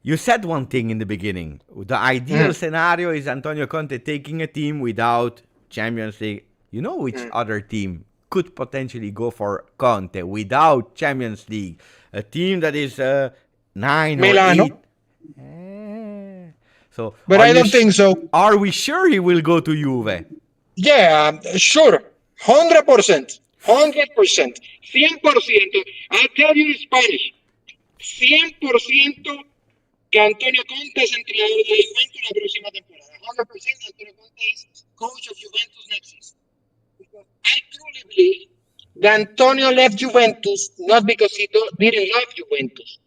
You said one thing in the beginning. The ideal scenario is Antonio Conte taking a team without Champions League. You know which other team could potentially go for Conte without Champions League? A team that is 9 Milano. or 8. So, But are I you don't think so. Are we sure he will go to Juve? Yeah, sure. 100%. 100%. 100%. I'll tell you in Spanish. 100% que Antonio Conte es entrenador de Juventus la próxima temporada. 100% Antonio Conte is coach of Juventus next season. Because I truly believe that Antonio left Juventus not because he didn't love Juventus,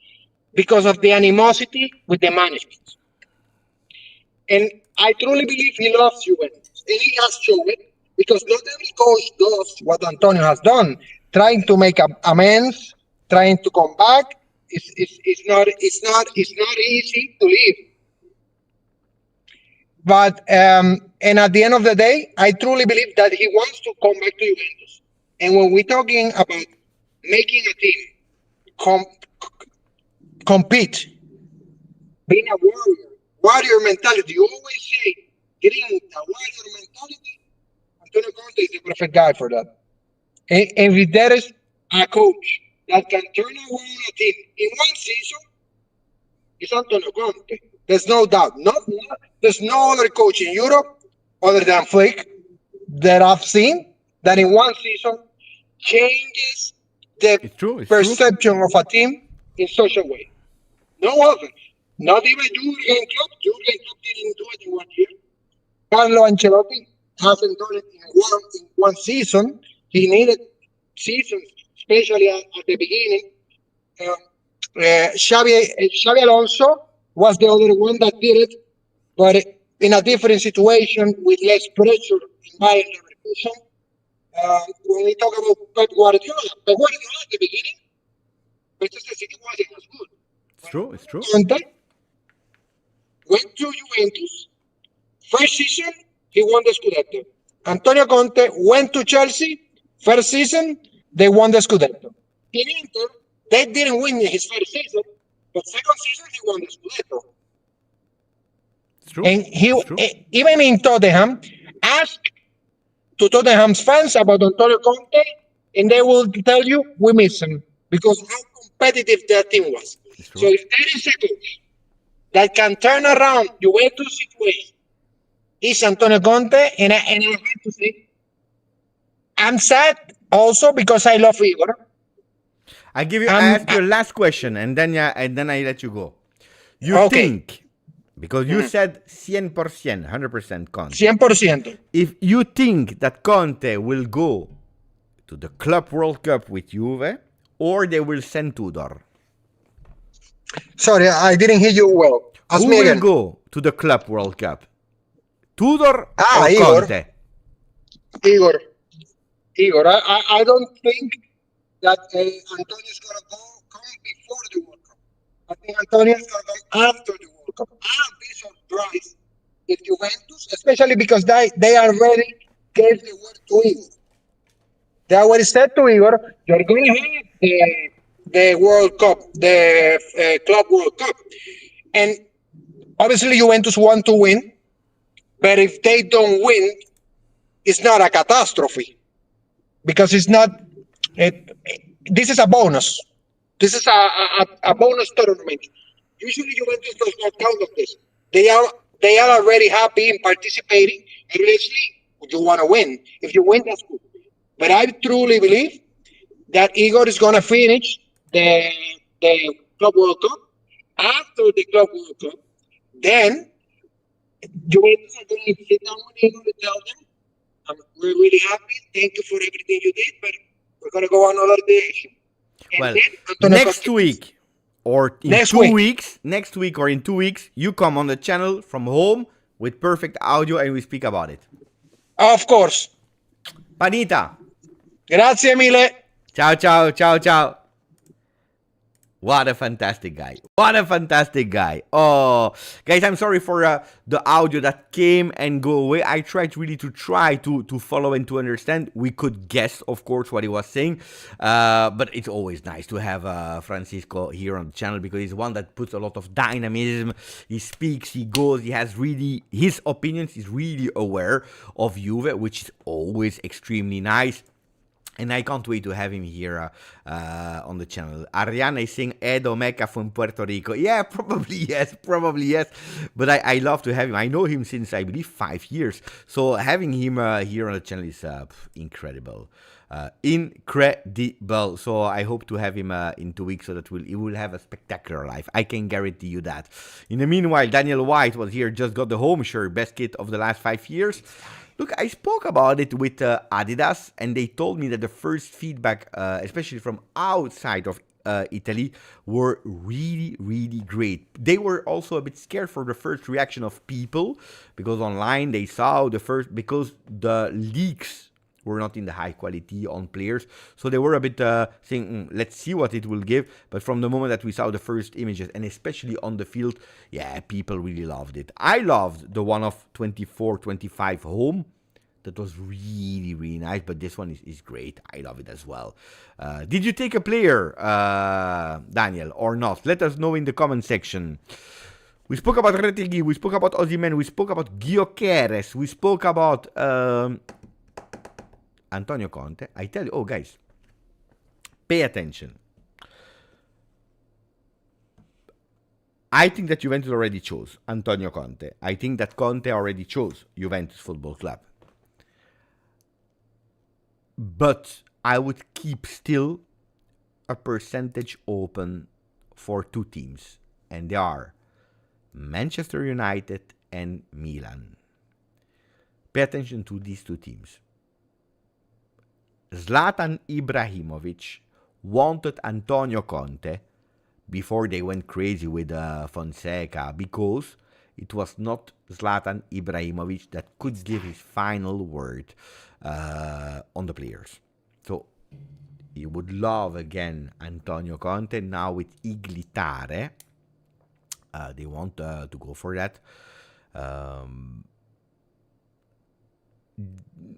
because of the animosity with the management. And I truly believe he loves Juventus. And he has shown it because not every coach does what Antonio has done, trying to make amends, trying to come back. It's not easy to leave. But and at the end of the day, I truly believe that he wants to come back to Juventus. And when we're talking about making a team compete, being a warrior mentality, you always say getting a warrior mentality. Antonio Conte is the perfect guy for that. And if there is a coach that can turn around a team in one season, it's Antonio Conte. There's no doubt. There's no other coach in Europe other than Flick that I've seen that in one season changes the It's perception of a team in such a way. No other. Not even Jurgen Klopp. Jurgen Klopp didn't do it in 1 year. Carlo Ancelotti hasn't done it in one season. He needed seasons, especially at the beginning. Xabi Alonso was the other one that did it, but in a different situation with less pressure in Bayern Leverkusen. When we talk about Pep Guardiola at the beginning, Manchester City wasn't as good. It's true. Conte went to Juventus. First season, he won the Scudetto. Antonio Conte went to Chelsea. First season, they won the Scudetto. In Inter, they didn't win his first season, but second season, he won the Scudetto. It's true. And It's true. even in Tottenham, ask to Tottenham's fans about Antonio Conte, and they will tell you we miss him because how competitive that team was. true. So if there is a coach that can turn around Juventus situation, it's Antonio Conte, and I have to say, I'm sad also because I love Igor. I ask you a last question, and then I let you go. You Okay. think, because you said 100%, 100% Conte. 100%. If you think that Conte will go to the Club World Cup with Juve, or they will send Tudor? Sorry, I didn't hear you well. Ask Who me will again. go to the Club World Cup? Tudor or Igor. Conte? Igor, I don't think that Antonio is going to come before the World Cup. I think Antonio is going to come after the World Cup. I'll be surprised if Juventus, especially because they already gave the word to Igor. They already said to Igor, you're going to have the World Cup, the Club World Cup. And obviously Juventus want to win, but if they don't win, it's not a catastrophe. Because it's not, this is a bonus. This is a bonus tournament. Usually Juventus does not count on this. They are already happy in participating. And let's league. You want to win. If you win, that's good. But I truly believe that Igor is going to finish the Club World Cup. After the Club World Cup, then Juventus are going to sit down with him and tell them, we're really happy. Thank you for everything you did, but we're going to go on another direction. And Well, then Antonio next Conte- week or in Next 2 week. weeks, next week or in 2 weeks, you come on the channel from home with perfect audio and we speak about it. Of course. Panita, Grazie mille. ciao, ciao, ciao, ciao. What a fantastic guy. What a fantastic guy. Oh, guys, I'm sorry for the audio that came and go away. I tried really to follow and to understand. We could guess, of course, what he was saying. But it's always nice to have Francisco here on the channel because he's one that puts a lot of dynamism. He speaks, he goes, he has really his opinions. He's really aware of Juve, which is always extremely nice. And I can't wait to have him here on the channel. Ariana is saying Edo Meca from Puerto Rico. Yeah, probably yes. But I love to have him. I know him since, I believe, 5 years. So having him here on the channel is incredible. Incredible. So I hope to have him in 2 weeks so that he will have a spectacular life. I can guarantee you that. In the meanwhile, Daniel White was here, just got the home shirt, best kit of the last 5 years. Look, I spoke about it with Adidas, and they told me that the first feedback, especially from outside of Italy, were really, really great. They were also a bit scared for the first reaction of people, because online they saw because the leaks were not in the high quality on players. So they were a bit saying, let's see what it will give. But from the moment that we saw the first images, and especially on the field, yeah, people really loved it. I loved the one of 24-25 home. That was really, really nice. But this one is great. I love it as well. Did you take a player, Daniel, or not? Let us know in the comment section. We spoke about Retegui. We spoke about Osimhen. We spoke about Gyokeres. We spoke about Antonio Conte. I tell you, oh guys, pay attention. I think that Juventus already chose Antonio Conte. I think that Conte already chose Juventus Football Club. But I would keep still a percentage open for 2 teams. And they are Manchester United and Milan. Pay attention to these 2 teams. Zlatan Ibrahimovic wanted Antonio Conte before they went crazy with Fonseca, because it was not Zlatan Ibrahimovic that could give his final word on the players. So you would love again Antonio Conte now with Iglitare. They want to go for that.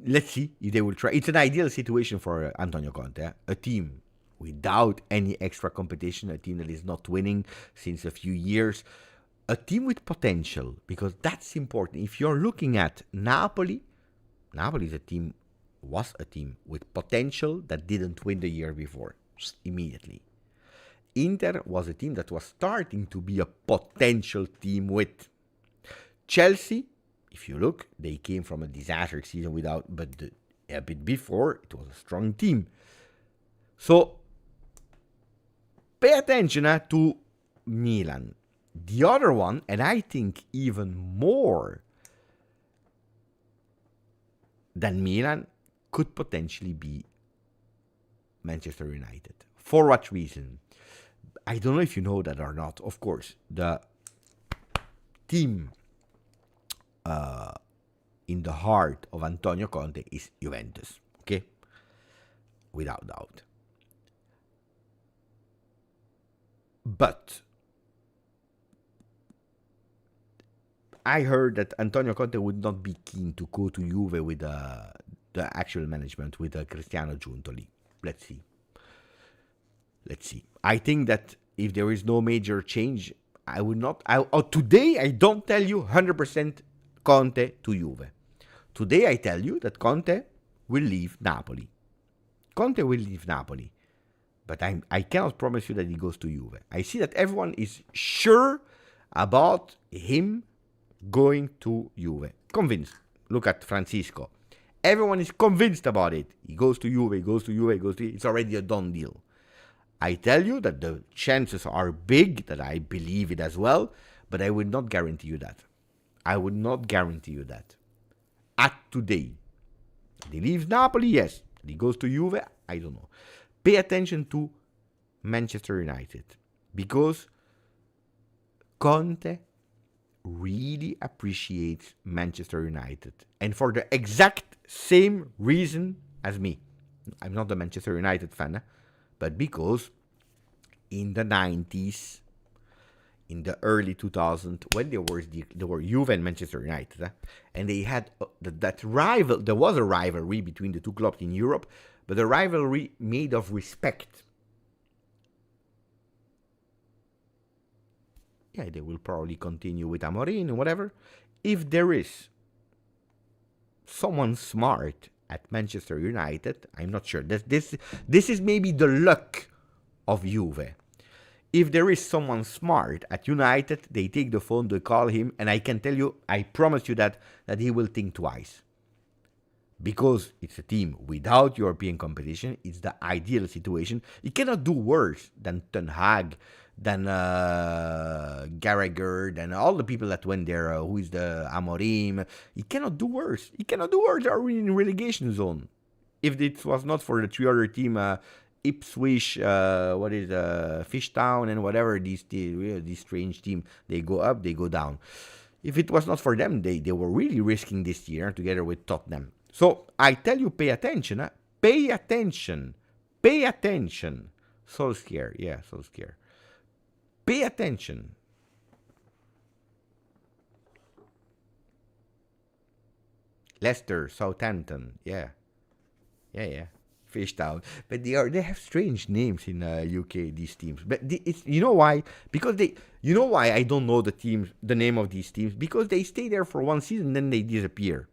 Let's see if they will try. It's an ideal situation for Antonio Conte. A team without any extra competition, a team that is not winning since a few years, a team with potential, because that's important. If you're looking at Napoli is was a team with potential that didn't win the year before, immediately. Inter was a team that was starting to be a potential team with. Chelsea, if you look, they came from a disaster season a bit before, it was a strong team. So, pay attention to Milan. The other one, and I think even more than Milan, could potentially be Manchester United. For what reason? I don't know if you know that or not. Of course, the team in the heart of Antonio Conte is Juventus, okay? Without doubt. But I heard that Antonio Conte would not be keen to go to Juve with the actual management, with Cristiano Giuntoli. Let's see. I think that if there is no major change, I would not. Today, I don't tell you 100% Conte to Juve. Today, I tell you that Conte will leave Napoli. But I cannot promise you that he goes to Juve. I see that everyone is sure about him going to Juve. Convinced. Look at Francisco. Everyone is convinced about it. He goes to Juve, it's already a done deal. I tell you that the chances are big, that I believe it as well, but I would not guarantee you that. I would not guarantee you that. At today. He leaves Napoli, yes. He goes to Juve, I don't know. Pay attention to Manchester United, because Conte really appreciates Manchester United, and for the exact same reason as me. I'm not a Manchester United fan, but because in the 90s, in the early 2000s, when there were Juve and Manchester United, and they had that rival. There was a rivalry between the two clubs in Europe, but a rivalry made of respect. Yeah, they will probably continue with Amorim and whatever. If there is someone smart at Manchester United, I'm not sure. This is maybe the luck of Juve. If there is someone smart at United, they take the phone, they call him, and I can tell you, I promise you that he will think twice. Because it's a team without European competition, it's the ideal situation. It cannot do worse than Ten Hag, than Gallagher, than all the people that went there, who is the Amorim. It cannot do worse. It cannot do worse. They are in relegation zone. If it was not for the 3 other team, Ipswich, Fishtown and whatever, these strange team, they go up, they go down. If it was not for them, they were really risking this year together with Tottenham. So I tell you, pay attention. Pay attention. Pay attention. Solskjaer, yeah, Solskjaer. Pay attention. Leicester, Southampton, yeah. Fishtown, but they have strange names in UK. These teams, but it's, you know why? Because you know why I don't know the name of these teams, because they stay there for one season, then they disappear.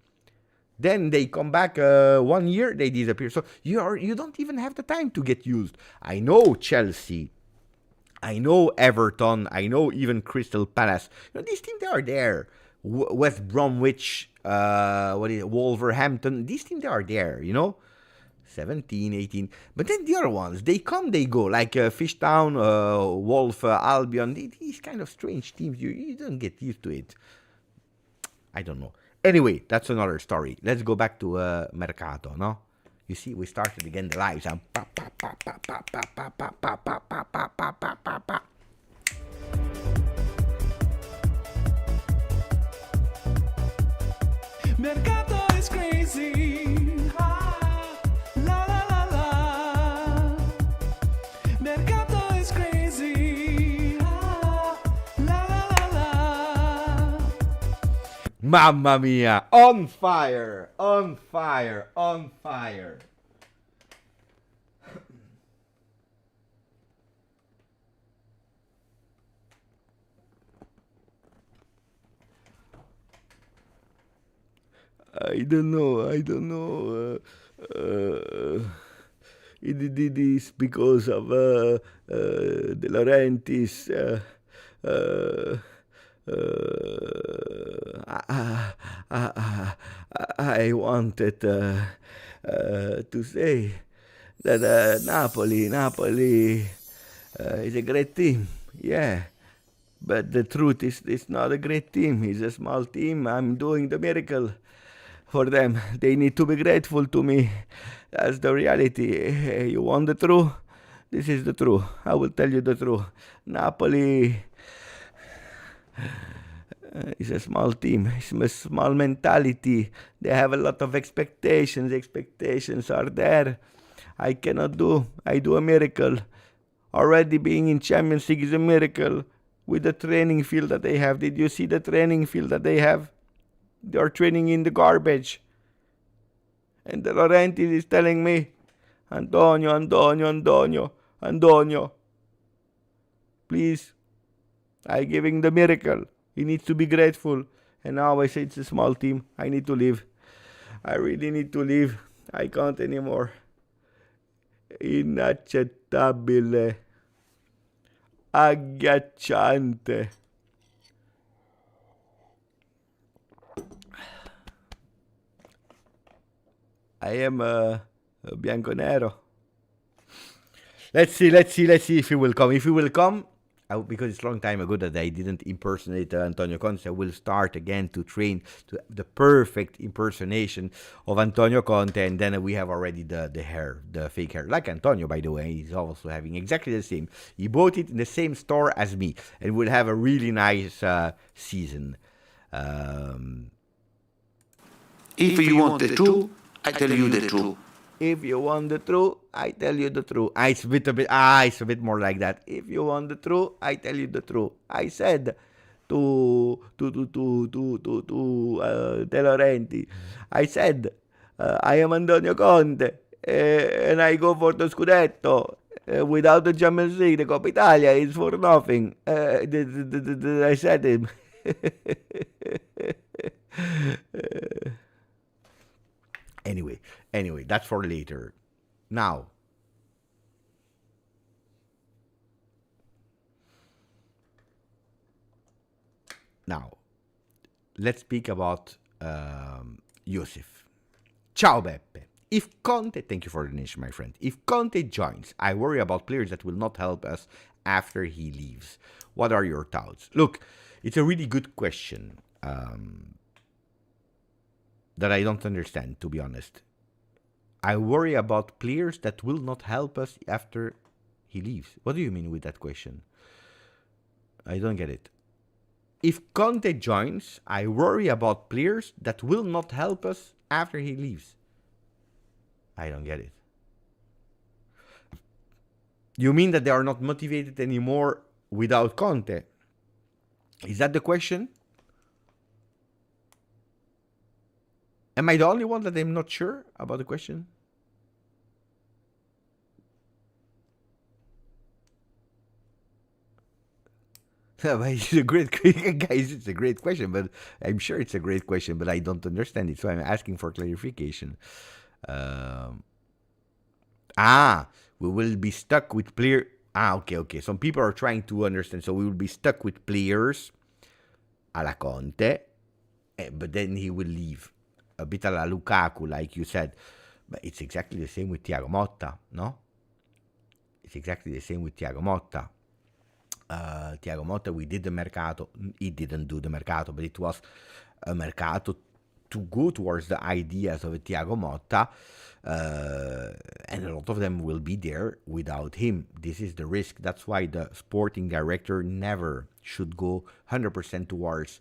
Then they come back 1 year, they disappear. So you don't even have the time to get used. I know Chelsea, I know Everton, I know even Crystal Palace. These teams, they are there. West Bromwich, Wolverhampton. These teams, they are there. 17, 18. But then the other ones, they come, they go, like Fishtown, Wolf, Albion, these kind of strange teams. You don't get used to it. I don't know. Anyway, that's another story. Let's go back to Mercato, no? You see, we started again the lives. Mercato is crazy. La la la la. Mercato is crazy. La la la la. Mamma mia, on fire, on fire, on fire. I don't know. It is because of De Laurentiis. I wanted to say that Napoli is a great team, yeah. But the truth is, it's not a great team. It's a small team. I'm doing the miracle for them. They need to be grateful to me. That's the reality. You want the truth? This is the truth. I will tell you the truth. Napoli is a small team. It's a small mentality. They have a lot of expectations. Expectations are there. I cannot do. I do a miracle. Already being in Champions League is a miracle. With the training field that they have. Did you see the training field that they have? They are training in the garbage. And De Laurentiis is telling me, Antonio, please, I'm giving the miracle. He needs to be grateful. And now I say it's a small team. I need to leave. I really need to leave. I can't anymore. Inaccettabile. Agghiacciante. I am bianconero. Let's see if he will come. If he will come, because it's a long time ago that I didn't impersonate Antonio Conte, I will start again to train to the perfect impersonation of Antonio Conte, and then we have already the hair, the fake hair. Like Antonio, by the way, he's also having exactly the same. He bought it in the same store as me, and will have a really nice season. If you want the truth, I tell you the truth. If you want the truth, I tell you the truth. It's a bit more like that. If you want the truth, I tell you the truth. I said to De Laurenti, I said, I am Antonio Conte, and I go for the Scudetto. Without the Champions League, the Coppa Italia is for nothing. I said him. Anyway, that's for later. Now, let's speak about Yusuf. Ciao Beppe. If Conte, thank you for the donation, my friend. If Conte joins, I worry about players that will not help us after he leaves. What are your thoughts? Look, it's a really good question that I don't understand, to be honest. I worry about players that will not help us after he leaves. What do you mean with that question? I don't get it. If Conte joins, I worry about players that will not help us after he leaves. I don't get it. You mean that they are not motivated anymore without Conte? Is that the question? Am I the only one that I'm not sure about the question? It's a great guys. It's a great question, but I'm sure it's a great question, but I don't understand it, so I'm asking for clarification. We will be stuck with player. Okay. Some people are trying to understand. So we will be stuck with players, a la Conte, but then he will leave. A bit a la Lukaku, like you said. But it's exactly the same with Thiago Motta, no? It's exactly the same with Thiago Motta. Thiago Motta, we did the mercato. He didn't do the mercato, but it was a mercato to go towards the ideas of Thiago Motta, and a lot of them will be there without him. This is the risk. That's why the sporting director never should go 100% towards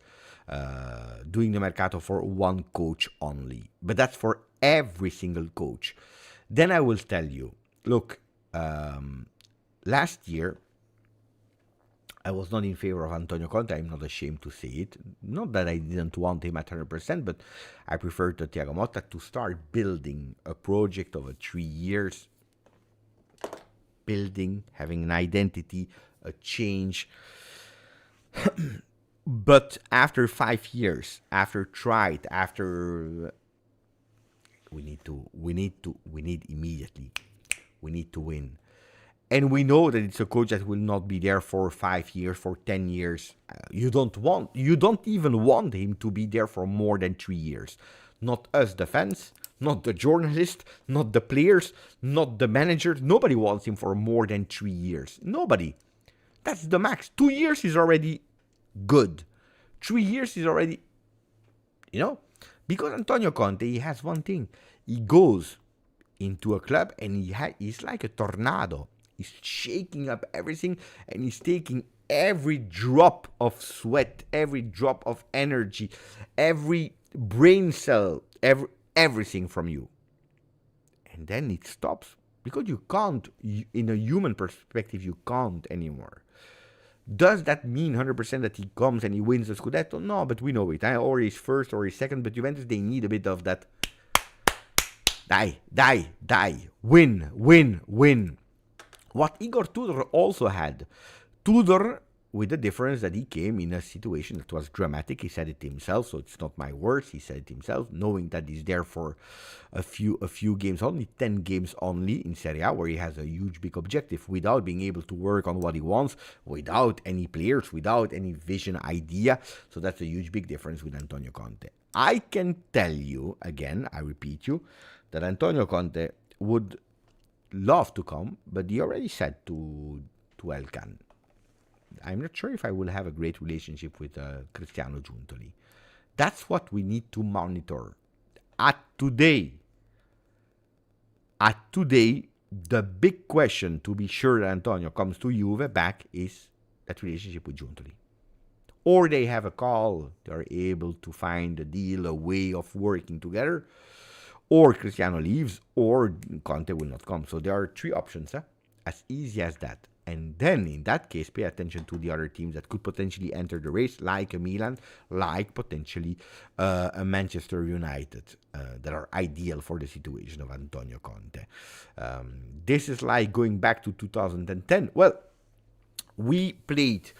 doing the mercato for one coach only. But that's for every single coach. Then I will tell you, look, last year, I was not in favor of Antonio Conte. I'm not ashamed to say it. Not that I didn't want him at 100%, but I preferred to Thiago Motta to start building a project over 3 years. Building, having an identity, a change. But after 5 years, after we need immediately. We need to win. And we know that it's a coach that will not be there for 5 years, for 10 years. You don't even want him to be there for more than 3 years. Not us, the fans, not the journalists, not the players, not the managers. Nobody wants him for more than 3 years. Nobody. That's the max. 2 years is already good. 3 years is already, because Antonio Conte, he has one thing. He goes into a club and he's like a tornado. He's shaking up everything, and he's taking every drop of sweat, every drop of energy, every brain cell, everything from you. And then it stops, because you can't, in a human perspective, you can't anymore. Does that mean 100% that he comes and he wins the Scudetto? No, but we know it. Or he's first or he's second, but Juventus, they need a bit of that. Die. Win. What Igor Tudor also had. Tudor, with the difference that he came in a situation that was dramatic. He said it himself, so it's not my words. He said it himself, knowing that he's there for a few games only, 10 games only in Serie A, where he has a huge, big objective, without being able to work on what he wants, without any players, without any vision, idea. So that's a huge, big difference with Antonio Conte. I can tell you, again, I repeat you, that Antonio Conte would love to come, but he already said to Elkan, I'm not sure if I will have a great relationship with Cristiano Giuntoli. That's what we need to monitor. At today, the big question to be sure that Antonio comes to Juve back is that relationship with Giuntoli. Or they have a call, they're able to find a deal, a way of working together, or Cristiano leaves, or Conte will not come. So there are three options, as easy as that. And then, in that case, pay attention to the other teams that could potentially enter the race, like a Milan, like potentially a Manchester United, that are ideal for the situation of Antonio Conte. This is like going back to 2010. Well, we played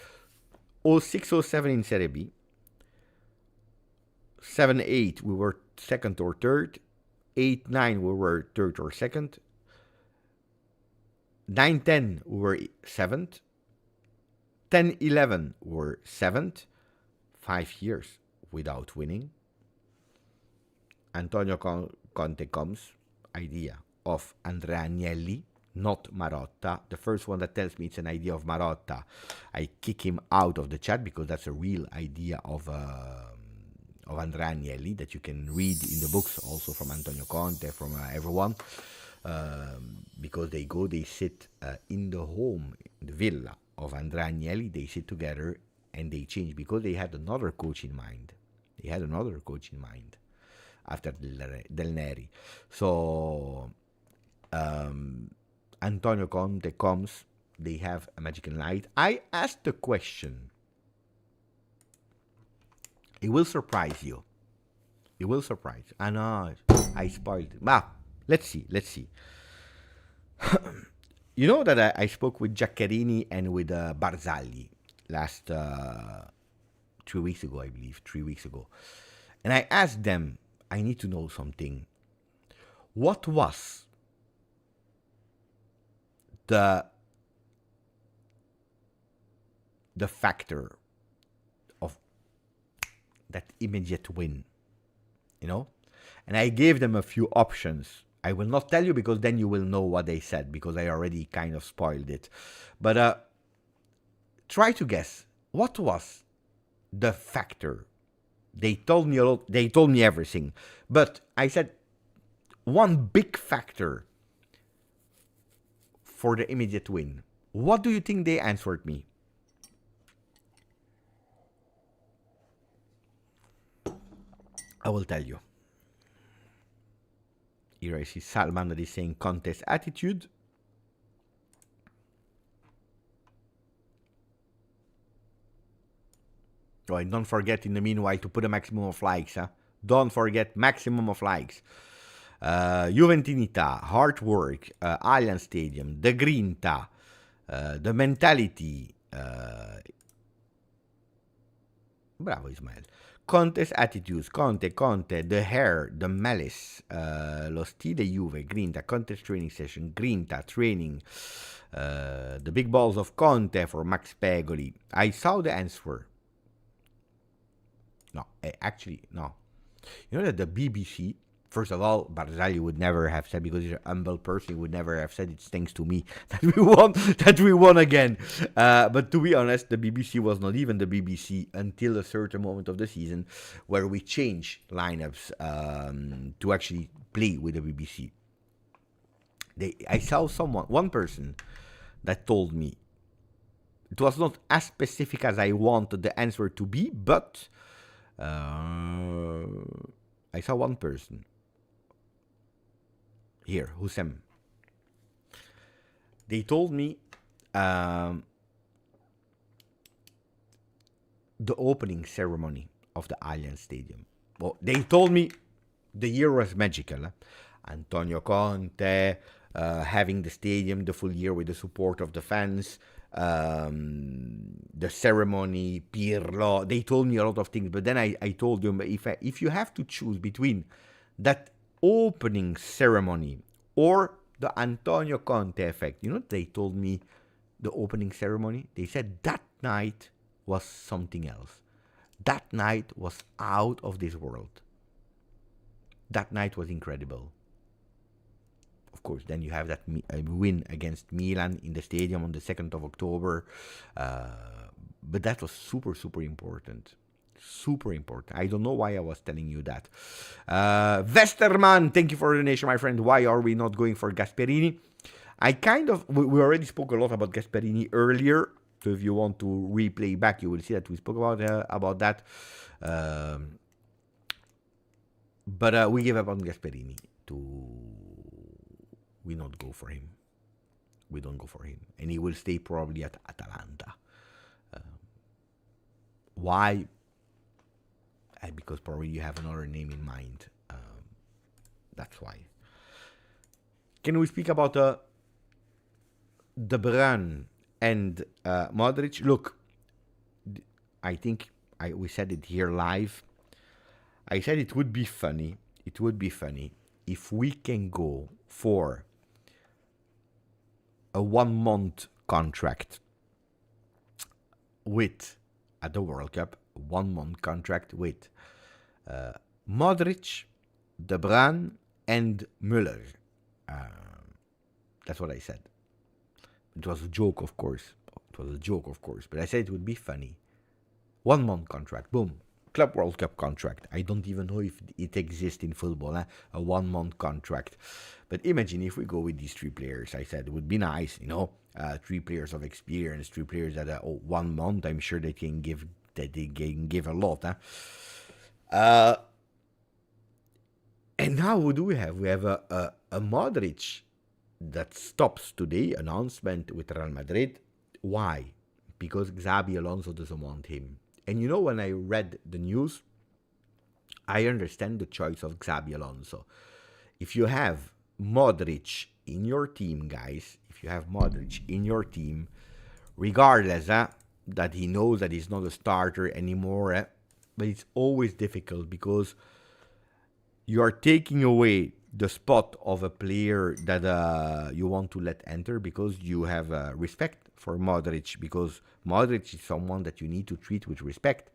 06-07 in Serie B. 7-8, we were second or third. 8-9, we were third or second. 9-10, we were 7th. 10-11, we were 7th. 5 years without winning. Antonio Conte comes, idea of Andrea Agnelli, not Marotta. The first one that tells me it's an idea of Marotta, I kick him out of the chat, because that's a real idea of Andrea Agnelli that you can read in the books, also from Antonio Conte, from everyone. Because they sit in the home, the villa of Andrea Agnelli. They sit together and they change, because they had another coach in mind. After Del Neri. So Antonio Conte comes. They have a magical night. I asked the question. It will surprise you. I know, I spoiled it. But let's see. You know that I spoke with Giaccherini and with Barzagli last 3 weeks ago, I believe. 3 weeks ago. And I asked them, I need to know something. What was the factor of that immediate win? You know? And I gave them a few options. I will not tell you, because then you will know what they said, because I already kind of spoiled it. But try to guess. What was the factor? They told me a lot. They told me everything. But I said one big factor for the immediate win. What do you think they answered me? I will tell you. Here I see Salman that is saying Conte's attitude. Oh, and don't forget in the meanwhile to put a maximum of likes. Don't forget maximum of likes. Juventinità, hard work, Allianz Stadium, the grinta, the mentality. Bravo Ismael. Conte's attitudes, Conte, the hair, the malice, lo stile Juve, Grinta, Conte's training session, Grinta, training, the big balls of Conte for Max Pegoli. I saw the answer. No, actually, no. You know that the BBC, first of all, Barzagli would never have said, because he's an humble person, he would never have said it's thanks to me that we won again. But to be honest, the BBC was not even the BBC until a certain moment of the season where we changed lineups to actually play with the BBC. I saw one person that told me, it was not as specific as I wanted the answer to be, but I saw one person here, Hussein. They told me the opening ceremony of the Allianz Stadium. Well, they told me the year was magical. Antonio Conte having the stadium the full year with the support of the fans. The ceremony, Pirlo. They told me a lot of things, but then I told them, if you have to choose between that opening ceremony or the Antonio Conte effect, you know, they told me the opening ceremony. They said that night was something else. That night was out of this world. That night was incredible. Of course, then you have that win against Milan in the stadium on the 2nd of October. But that was super, super important. Super important. I don't know why I was telling you that. Westerman, thank you for the donation, my friend. Why are we not going for Gasperini? We already spoke a lot about Gasperini earlier. So if you want to replay back, you will see that we spoke about that. But we gave up on Gasperini. We not go for him. We don't go for him. And he will stay probably at Atalanta. Why? Because probably you have another name in mind. That's why. Can we speak about De Bruyne and Modric? Look, I think we said it here live. I said it would be funny. It would be funny if we can go for a 1 month contract at the World Cup, 1 month contract with Modric, De Bruyne, and Müller. That's what I said. It was a joke, of course. But I said it would be funny. 1 month contract, boom. Club World Cup contract. I don't even know if it exists in football, a 1 month contract. But imagine if we go with these 3 players. I said it would be nice, 3 players of experience, 3 players that 1 month. I'm sure they can give a lot. And now what do we have? We have a Modric that stops today. Announcement with Real Madrid. Why? Because Xabi Alonso doesn't want him. And when I read the news, I understand the choice of Xabi Alonso. If you have Modric in your team, guys, regardless that he knows that he's not a starter anymore, but it's always difficult because you are taking away the spot of a player that you want to let enter because you have respect for Modric, because Modric is someone that you need to treat with respect.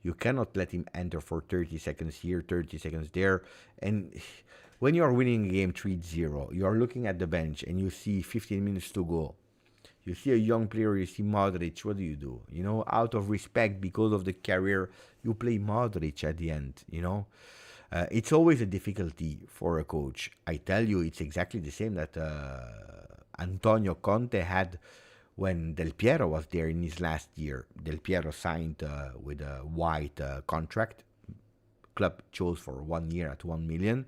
You cannot let him enter for 30 seconds here, 30 seconds there. And when you are winning a game 3-0, you are looking at the bench and you see 15 minutes to go. You see a young player, you see Modric, what do? Out of respect, because of the career, you play Modric at the end, It's always a difficulty for a coach. I tell you, it's exactly the same that Antonio Conte had when Del Piero was there in his last year. Del Piero signed with a white contract. Club chose for 1 year at 1 million.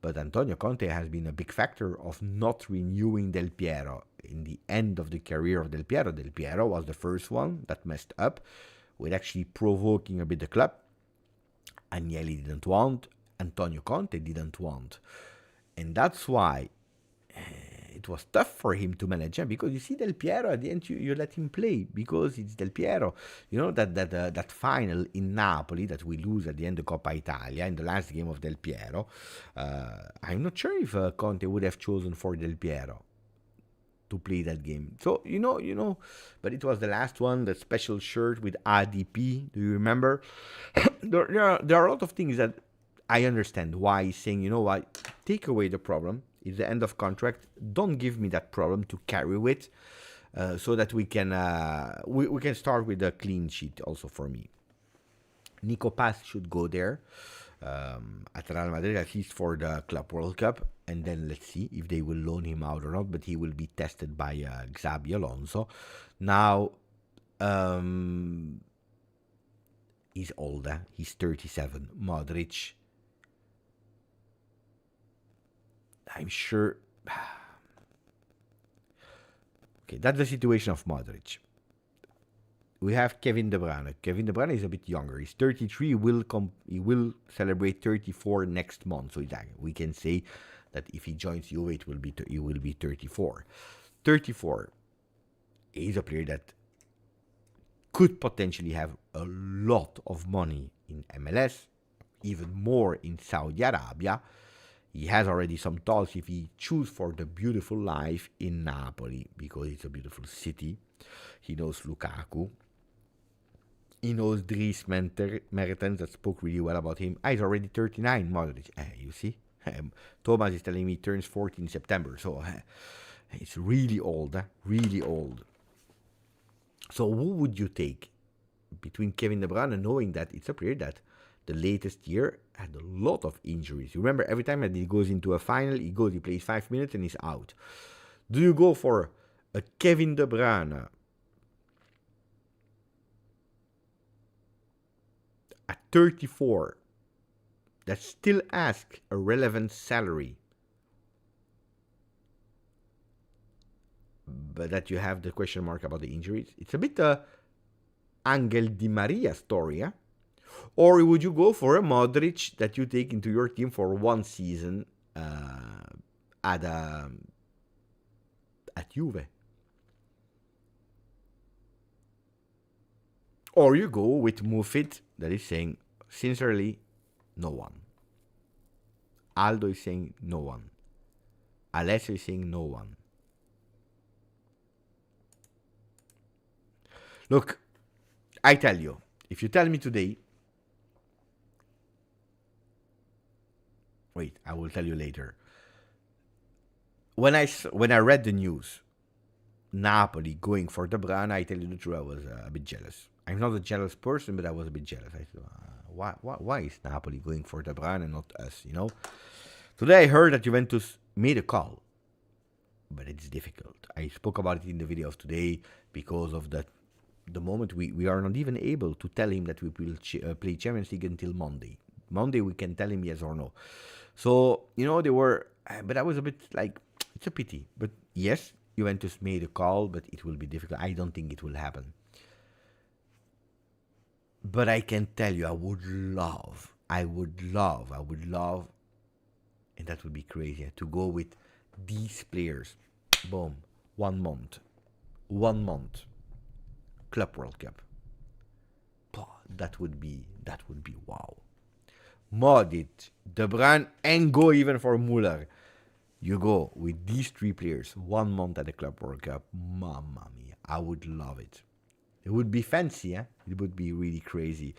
But Antonio Conte has been a big factor of not renewing Del Piero. In the end of the career of Del Piero was the first one that messed up with actually provoking a bit the club. Agnelli didn't want, Antonio Conte didn't want. And that's why it was tough for him to manage him, because you see Del Piero at the end, you let him play because it's Del Piero. That final in Napoli that we lose at the end of Coppa Italia in the last game of Del Piero. I'm not sure if Conte would have chosen for Del Piero to play that game. So but it was the last one, the special shirt with ADP. Do you remember? there are a lot of things that I understand why he's saying, take away the problem. It's the end of contract. Don't give me that problem to carry with, so that we can we can start with a clean sheet also for me. Nico Paz should go there at Real Madrid, at least for the Club World Cup, and then let's see if they will loan him out or not, but he will be tested by Xabi Alonso. Now, he's older. He's 37. Modric, I'm sure. Okay, that's the situation of Modric. We have Kevin De Bruyne. Kevin De Bruyne is a bit younger. He's 33. He will celebrate 34 next month. So we can say that if he joins Juve, he will be 34. 34. He's a player that could potentially have a lot of money in MLS, even more in Saudi Arabia. He has already some thoughts if he chooses for the beautiful life in Napoli, because it's a beautiful city. He knows Lukaku. He knows Dries Mertens that spoke really well about him. He's already 39, Modric. You see? Thomas is telling me he turns 40 in September, so it's really old, really old. So who would you take between Kevin De Bruyne, knowing that it's a player that the latest year had a lot of injuries? You remember, every time that he goes into a final, he plays 5 minutes and he's out. Do you go for a Kevin De Bruyne at 34 that still asks a relevant salary, but that you have the question mark about the injuries? It's a bit Angel Di Maria story, eh? Or would you go for a Modric that you take into your team for one season at Juve? Or you go with Mufid that is saying, sincerely, no one. Aldo is saying no one. Alessio is saying no one. Look, I tell you, if you tell me today, wait, I will tell you later. When I read the news, Napoli going for De Bruyne, I tell you the truth, I was a bit jealous. I'm not a jealous person, but I was a bit jealous. I thought, why is Napoli going for De Bruyne and not us, you know? Today I heard that Juventus made a call, but it's difficult. I spoke about it in the video of today because of the moment we are not even able to tell him that we will play Champions League until Monday. Monday we can tell him yes or no. So, you know, they were, but I was a bit like, it's a pity. But yes, Juventus made a call, but it will be difficult. I don't think it will happen. But I can tell you, I would love, and that would be crazy, to go with these players. Boom. 1 month. Club World Cup. That would be wow. Modric, De Bruyne, and go even for Müller. You go with these 3 players 1 month at the Club World Cup. Mamma mia, I would love it. It would be fancy, eh? It would be really crazy.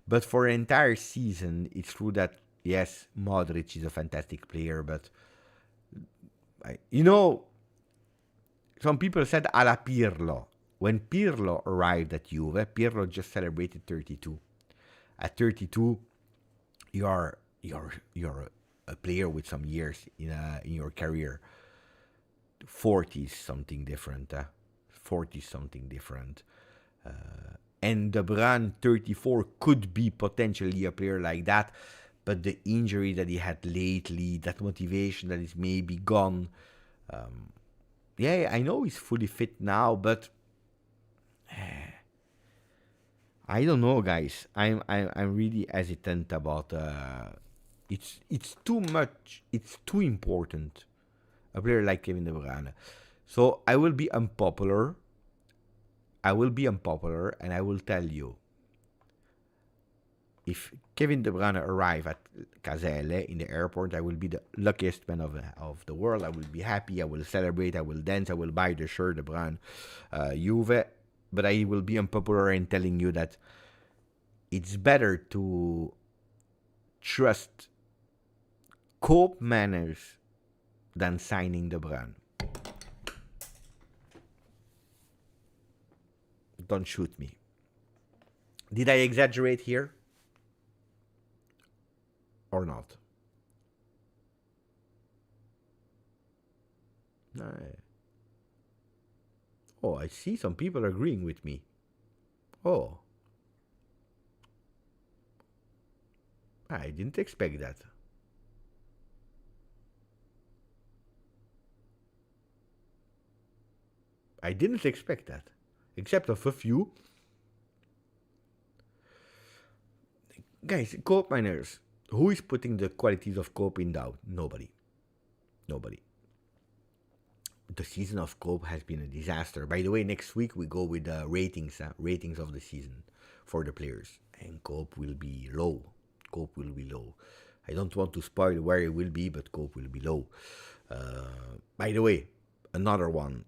But for an entire season, it's true that, yes, Modric is a fantastic player, but, you know, some people said alla Pirlo. When Pirlo arrived at Juve, Pirlo just celebrated 32. At 32, you're a player with some years in your career. 40 is something different. 40 is something different. And De Bruyne, 34, could be potentially a player like that, but the injury that he had lately, that motivation that is maybe gone. Yeah, I know he's fully fit now, but I don't know, guys. I'm really hesitant about. It's too much. It's too important. A player like Kevin De Bruyne. So I will be unpopular. And I will tell you, if Kevin De Bruyne arrive at Caselle in the airport, I will be the luckiest man of the world. I will be happy. I will celebrate. I will dance. I will buy the shirt, De Bruyne, Juve. But I will be unpopular in telling you that it's better to trust Cope manners than signing De Bruyne. Don't shoot me. Did I exaggerate here? Or not? No. Oh, I see some people agreeing with me. Oh. I didn't expect that. I didn't expect that. Except of a few. Guys, Cope miners. Who is putting the qualities of Cope in doubt? Nobody. The season of Cope has been a disaster. By the way, next week we go with ratings of the season for the players. And Cope will be low. I don't want to spoil where it will be, but Cope will be low. By the way, Another one,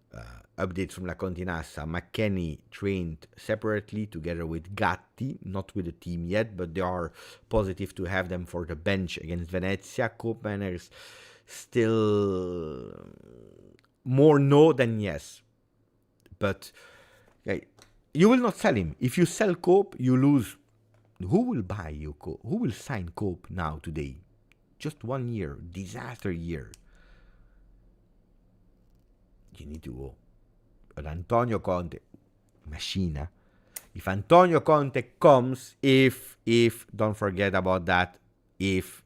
updates from La Continassa. McKennie trained separately together with Gatti, not with the team yet, but they are positive to have them for the bench against Venezia. Koopmeiners still more no than yes. But you will not sell him. If you sell Cope, you lose. Who will buy you Cope? Who will sign Cope now today? Just 1 year, disaster year. You need to go. But Antonio Conte, machine. If Antonio Conte comes, if, don't forget about that. If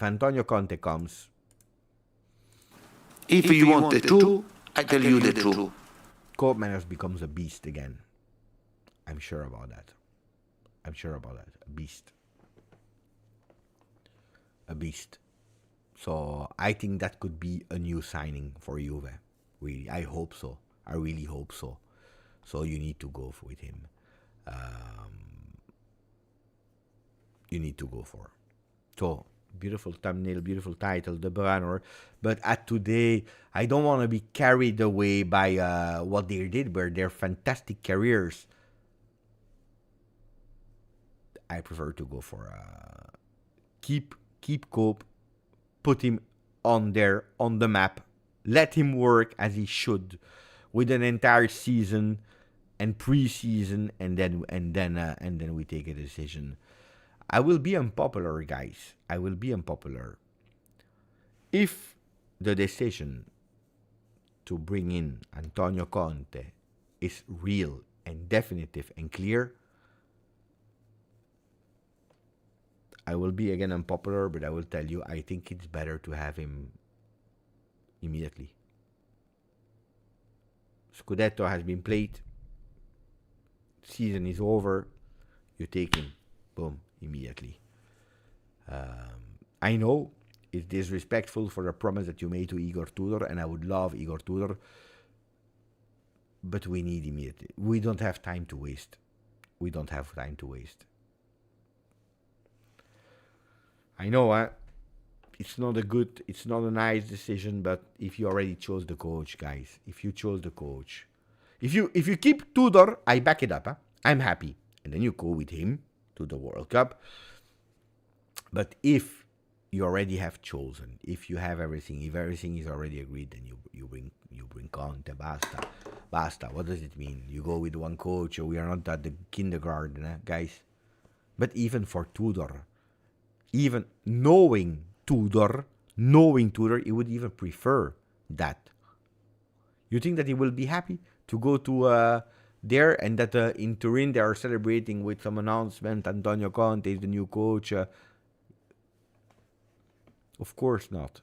Antonio Conte comes. If you want the truth, I tell you the truth. Koopmeiners becomes a beast again. I'm sure about that. A beast. So I think that could be a new signing for Juve. Really, I hope so. I really hope so. So you need to go with him. You need to go for. So beautiful thumbnail, beautiful title, the Bruyne. But at today, I don't want to be carried away by what they did, where their fantastic careers. I prefer to go for keep Cope, put him on the map, let him work as he should, with an entire season and pre-season, and then we take a decision. I will be unpopular, guys. I will be unpopular. If the decision to bring in Antonio Conte is real and definitive and clear, I will be again unpopular, but I will tell you, I think it's better to have him immediately. Scudetto has been played. Season is over. You take him. Boom. Immediately. I know it's disrespectful for the promise that you made to Igor Tudor, and I would love Igor Tudor, but we need immediately. We don't have time to waste. I know, it's not a nice decision, but if you already chose the coach, guys, if you keep Tudor, I back it up. I'm happy, and then you go with him to the World Cup. But if you already have chosen, if you have everything, if everything is already agreed, then you bring Conte, basta. What does it mean? You go with one coach, or we are not at the kindergarten, guys. But even for Tudor, even knowing Tudor, he would even prefer that. You think that he will be happy to go to there, and that in Turin they are celebrating with some announcement, Antonio Conte is the new coach? Of course not.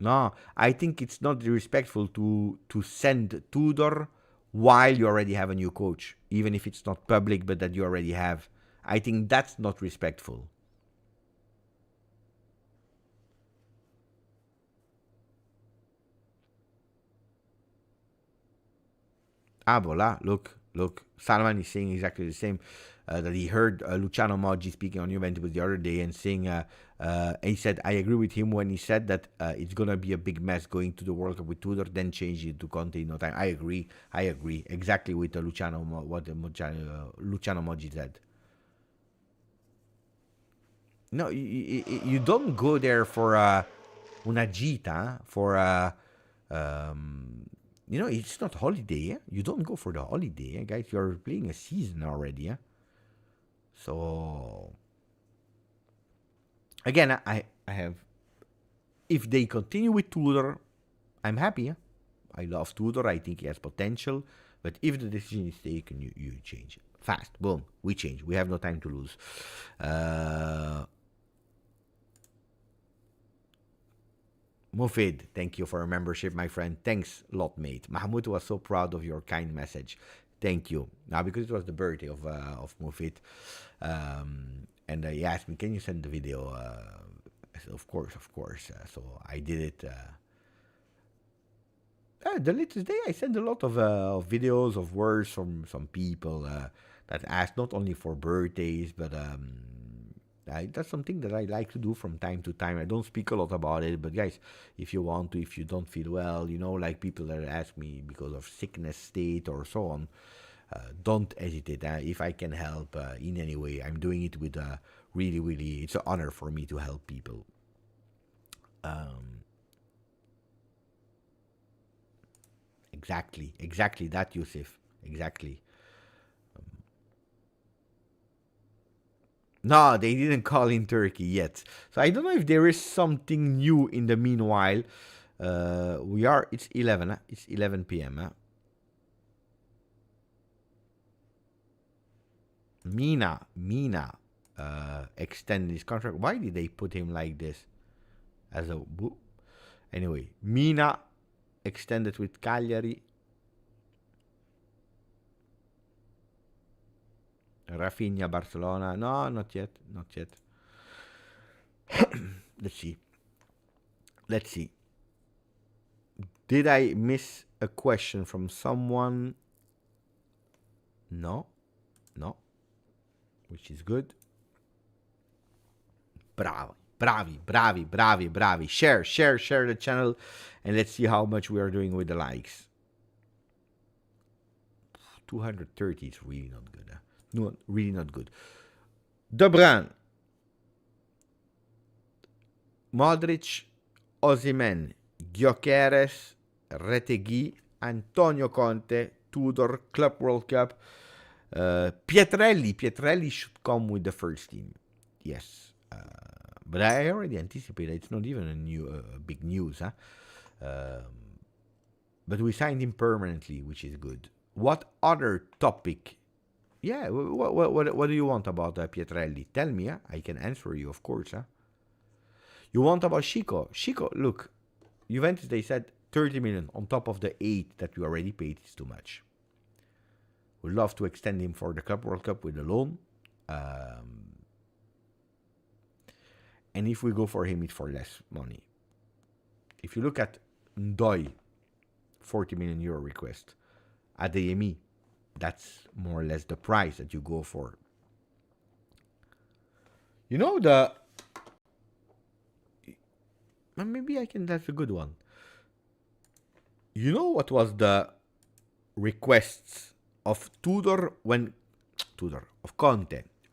No, I think it's not respectful to send Tudor while you already have a new coach, even if it's not public, but that you already have. I think that's not respectful. Voilà, look. Salman is saying exactly the same. That he heard Luciano Moggi speaking on Juventus the other day and saying, he said, I agree with him when he said that it's going to be a big mess going to the World Cup with Tudor, then change it to Conte in no time. I agree. Exactly with Luciano Moggi said. No, you don't go there for una gita, for it's not holiday. You don't go for the holiday, guys. You're playing a season already. So again, I have. If they continue with Tudor, I'm happy. I love Tudor. I think he has potential. But if the decision is taken, you change fast. Boom, we change. We have no time to lose. Mufid, thank you for a membership, my friend. Thanks a lot, mate. Mahmoud was so proud of your kind message. Thank you. Now, because it was the birthday of Mufid, and he asked me, can you send the video? I said, of course. So I did it. The latest day, I sent a lot of videos of words from some people that asked not only for birthdays, but That's something that I like to do from time to time. I don't speak a lot about it, but guys, if you want to, if you don't feel well, like people that ask me because of sickness state or so on, don't hesitate. If I can help in any way, I'm doing it with really, really, it's an honor for me to help people. Exactly that, Yusuf. Exactly. No, they didn't call in Turkey yet. So I don't know if there is something new in the meanwhile. It's 11. It's 11 p.m. Mina extended his contract. Why did they put him like this? Anyway, Mina extended with Cagliari. Rafinha, Barcelona. No, not yet. Let's see. Did I miss a question from someone? No. Which is good. Bravi. Share the channel, and let's see how much we are doing with the likes. 230 is really not good. No, really not good. De Bruyne, Modric, Osimhen, Gyokeres, Retegui, Antonio Conte, Tudor, Club World Cup, Pietrelli should come with the first team. Yes. But I already anticipated. It's not even a big news. But we signed him permanently, which is good. What other topic? Yeah, what do you want about Pietrelli? Tell me. I can answer you, of course. You want about Chico? Chico, look. Juventus, they said 30 million on top of the 8 that we already paid is too much. We'd love to extend him for the Club World Cup with a loan. And if we go for him, it's for less money. If you look at Ndoye, 40 million euro request. Adeyemi, that's more or less the price that you go for. Maybe that's a good one. You know what was the requests of Conte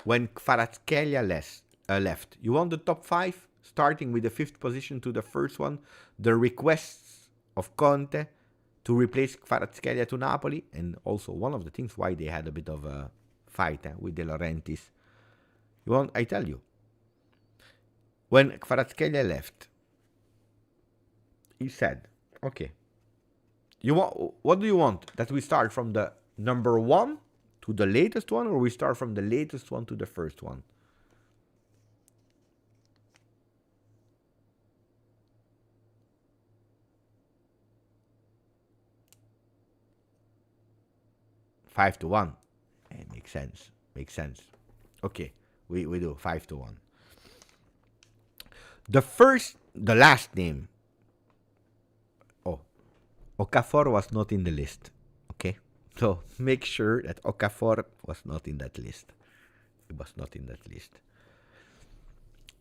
when Kvaratskhelia left? You want the top 5, starting with the 5th position to the first one? The requests of Conte to replace Kvaratskhelia to Napoli, and also one of the things why they had a bit of a fight with De Laurentiis. I tell you, when Kvaratskhelia left, he said, "Okay, what do you want? That we start from the number 1 to the latest one, or we start from the latest one to the first one?" Five to 1. It makes sense. Okay, we do 5 to 1. The last name. Okafor was not in the list. Okay, so make sure that Okafor was not in that list. It was not in that list.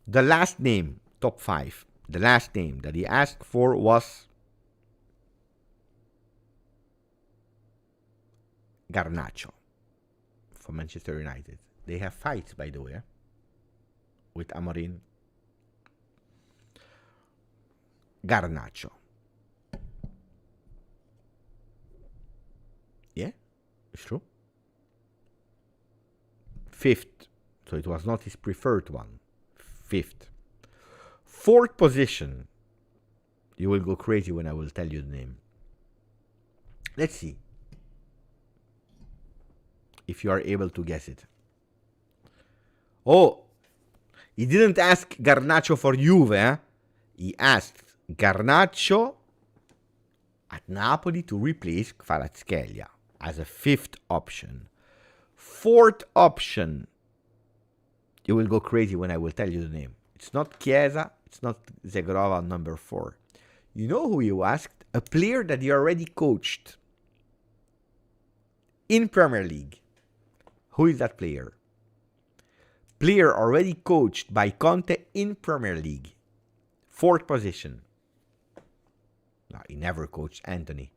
The last name, top 5. The last name that he asked for was Garnacho for Manchester United. They have fights, by the way, with Amorim. Garnacho. Yeah, it's true. 5th. So it was not his preferred one. 5th. 4th position. You will go crazy when I will tell you the name. Let's see if you are able to guess it. Oh, he didn't ask Garnacho for Juve. He asked Garnacho at Napoli to replace Kvaratskhelia as a 5th option. 4th option. You will go crazy when I will tell you the name. It's not Chiesa. It's not Zegrova, number 4. You know who you asked? A player that he already coached in Premier League. Who is that player? Player already coached by Conte in Premier League. 4th position. No, he never coached Anthony.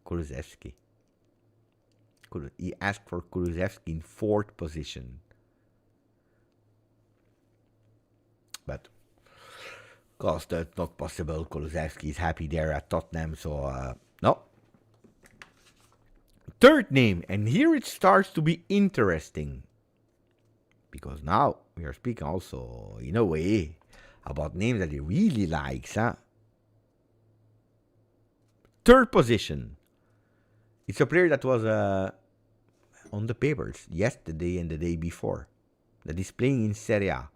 Kulusevski. He asked for Kulusevski in 4th position. But, of course, that's not possible. Kulusevski is happy there at Tottenham, so, no. 3rd name, and here it starts to be interesting. Because now we are speaking also, in a way, about names that he really likes. Huh? 3rd position. It's a player that was on the papers yesterday and the day before. That is playing in Serie A.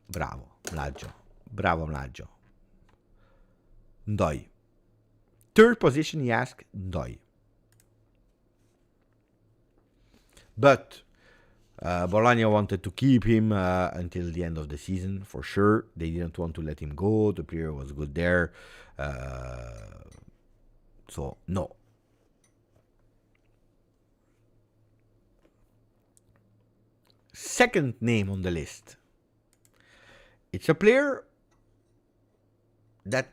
Bravo, Mlaggio. Ndoi. 3rd position, he asked Ndoi. But Bologna wanted to keep him until the end of the season, for sure. They didn't want to let him go. The player was good there. So, no. Second name on the list. It's a player that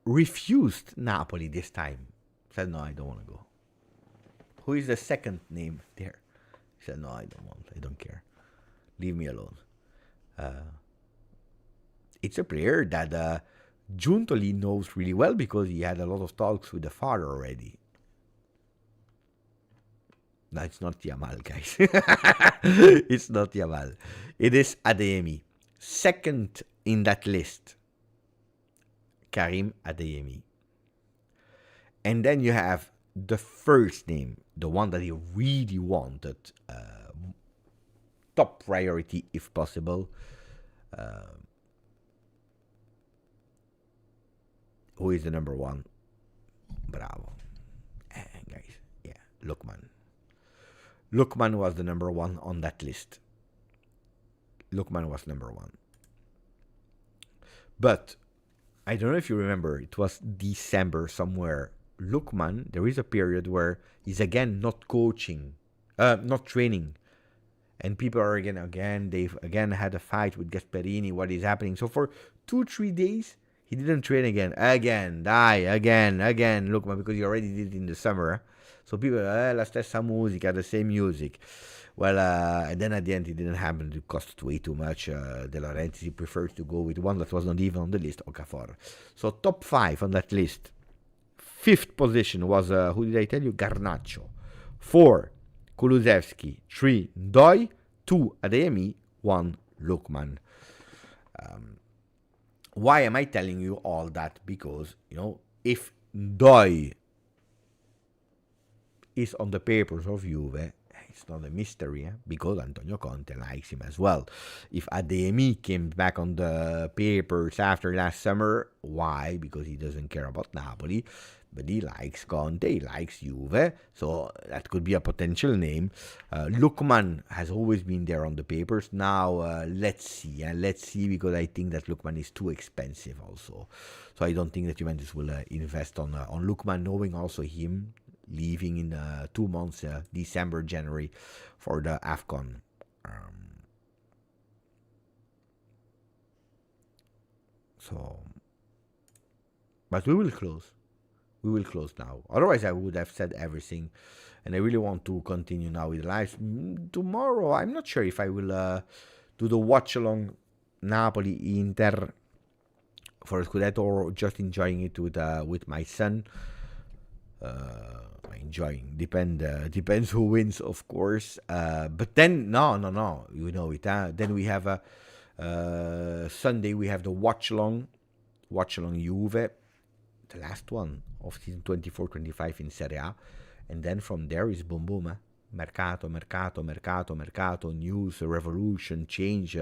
refused Napoli this time. Said, no, I don't want to go. Who is the second name there? He said, no, I don't care. Leave me alone. It's a player that Giuntoli knows really well because he had a lot of talks with the father already. No, it's not Yamal, guys. It's not Yamal. It is Adeyemi. Second in that list, Karim Adeyemi. And then you have the first name, the one that he really wanted, top priority if possible. Who is the number one? Bravo. Guys, yeah, Lookman. Lookman was the number one on that list. Lookman was number one. But I don't know if you remember, it was December somewhere. Lookman, there is a period where he's again not coaching, not training. And people are they've again had a fight with Gasperini, what is happening. So for 2-3 days, he didn't train again. Again, Lookman, because he already did it in the summer. So people, let's test some music, the same music. Well, and then at the end, it didn't happen. It cost way too much. De Laurentiis prefers to go with one that was not even on the list, Okafor. So top 5 on that list. 5th position was, who did I tell you? Garnacho. 4, Kulusevski. 3, Ndoi. 2, Adeyemi. 1, Lookman. Why am I telling you all that? Because, if Ndoi is on the papers of Juve, it's not a mystery, because Antonio Conte likes him as well. If Adeyemi came back on the papers after last summer, why? Because he doesn't care about Napoli, but he likes Conte, he likes Juve, so that could be a potential name. Lookman has always been there on the papers. Now, let's see, because I think that Lookman is too expensive also. So I don't think that Juventus will invest on Lookman, knowing also him leaving in 2 months, December, January, for the AFCON. But we will close. We will close now. Otherwise, I would have said everything. And I really want to continue now with live. Tomorrow, I'm not sure if I will do the watch-along Napoli-Inter for Scudetto or just enjoying it with my son. Enjoying depends who wins, of course, but then no, you know it, then we have Sunday, we have the watch along Juve, the last one of season 24-25 in Serie A, and then from there is boom, mercato, news, revolution, change,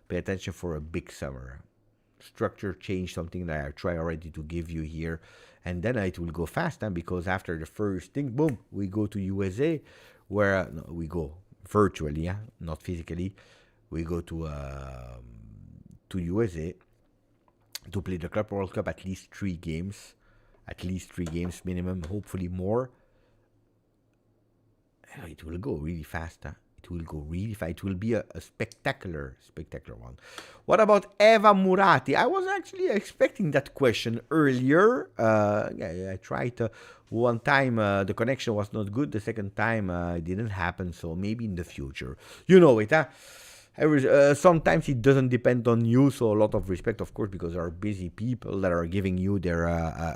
pay attention for a big summer. Structure change, something that I try already to give you here, and then it will go fast, because after the first thing, boom, we go to USA, where we go virtually, not physically. We go to USA to play the Club World Cup, at least 3 games. at least 3 games minimum, hopefully more. It will go really fast. Huh? It will go really fast. It will be a spectacular one. What about Eva Murati? I was actually expecting that question earlier. I tried one time, the connection was not good. The second time, it didn't happen. So maybe in the future. You know it, huh? Sometimes it doesn't depend on you, so a lot of respect, of course, because there are busy people that are giving you their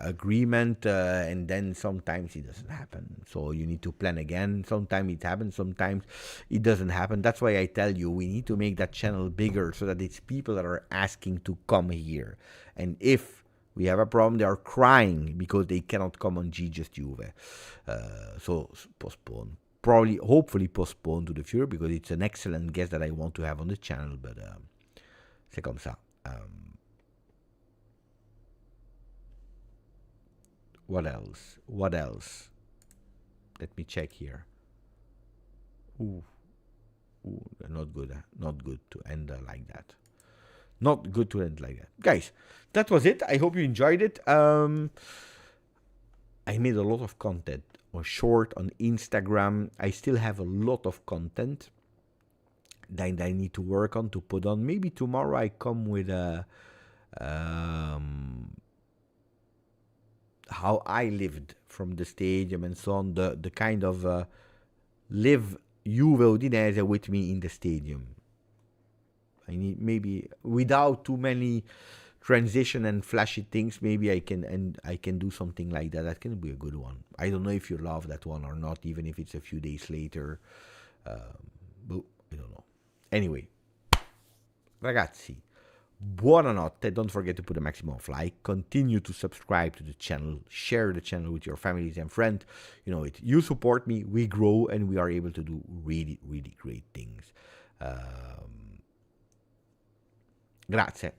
agreement, and then sometimes it doesn't happen. So you need to plan again. Sometimes it happens, sometimes it doesn't happen. That's why I tell you, we need to make that channel bigger so that it's people that are asking to come here. And if we have a problem, they are crying because they cannot come on GJustjuve. So postpone. Probably, hopefully postpone to the future, because it's an excellent guest that I want to have on the channel, but c'est comme ça. What else? Let me check here. Ooh, not good. Not good to end like that. Not good to end like that. Guys, that was it. I hope you enjoyed it. I made a lot of content or short on Instagram. I still have a lot of content that I need to work on, to put on. Maybe tomorrow I come with a how I lived from the stadium and so on, the kind of live Juve Udinese with me in the stadium. I need, maybe without too many transition and flashy things, maybe I can do something like that. That can be a good one. I don't know if you love that one or not, even if it's a few days later. But I don't know. Anyway, ragazzi, buonanotte. Don't forget to put a maximum of like. Continue to subscribe to the channel. Share the channel with your families and friends. You know it. You support me, we grow, and we are able to do really, really great things. Grazie.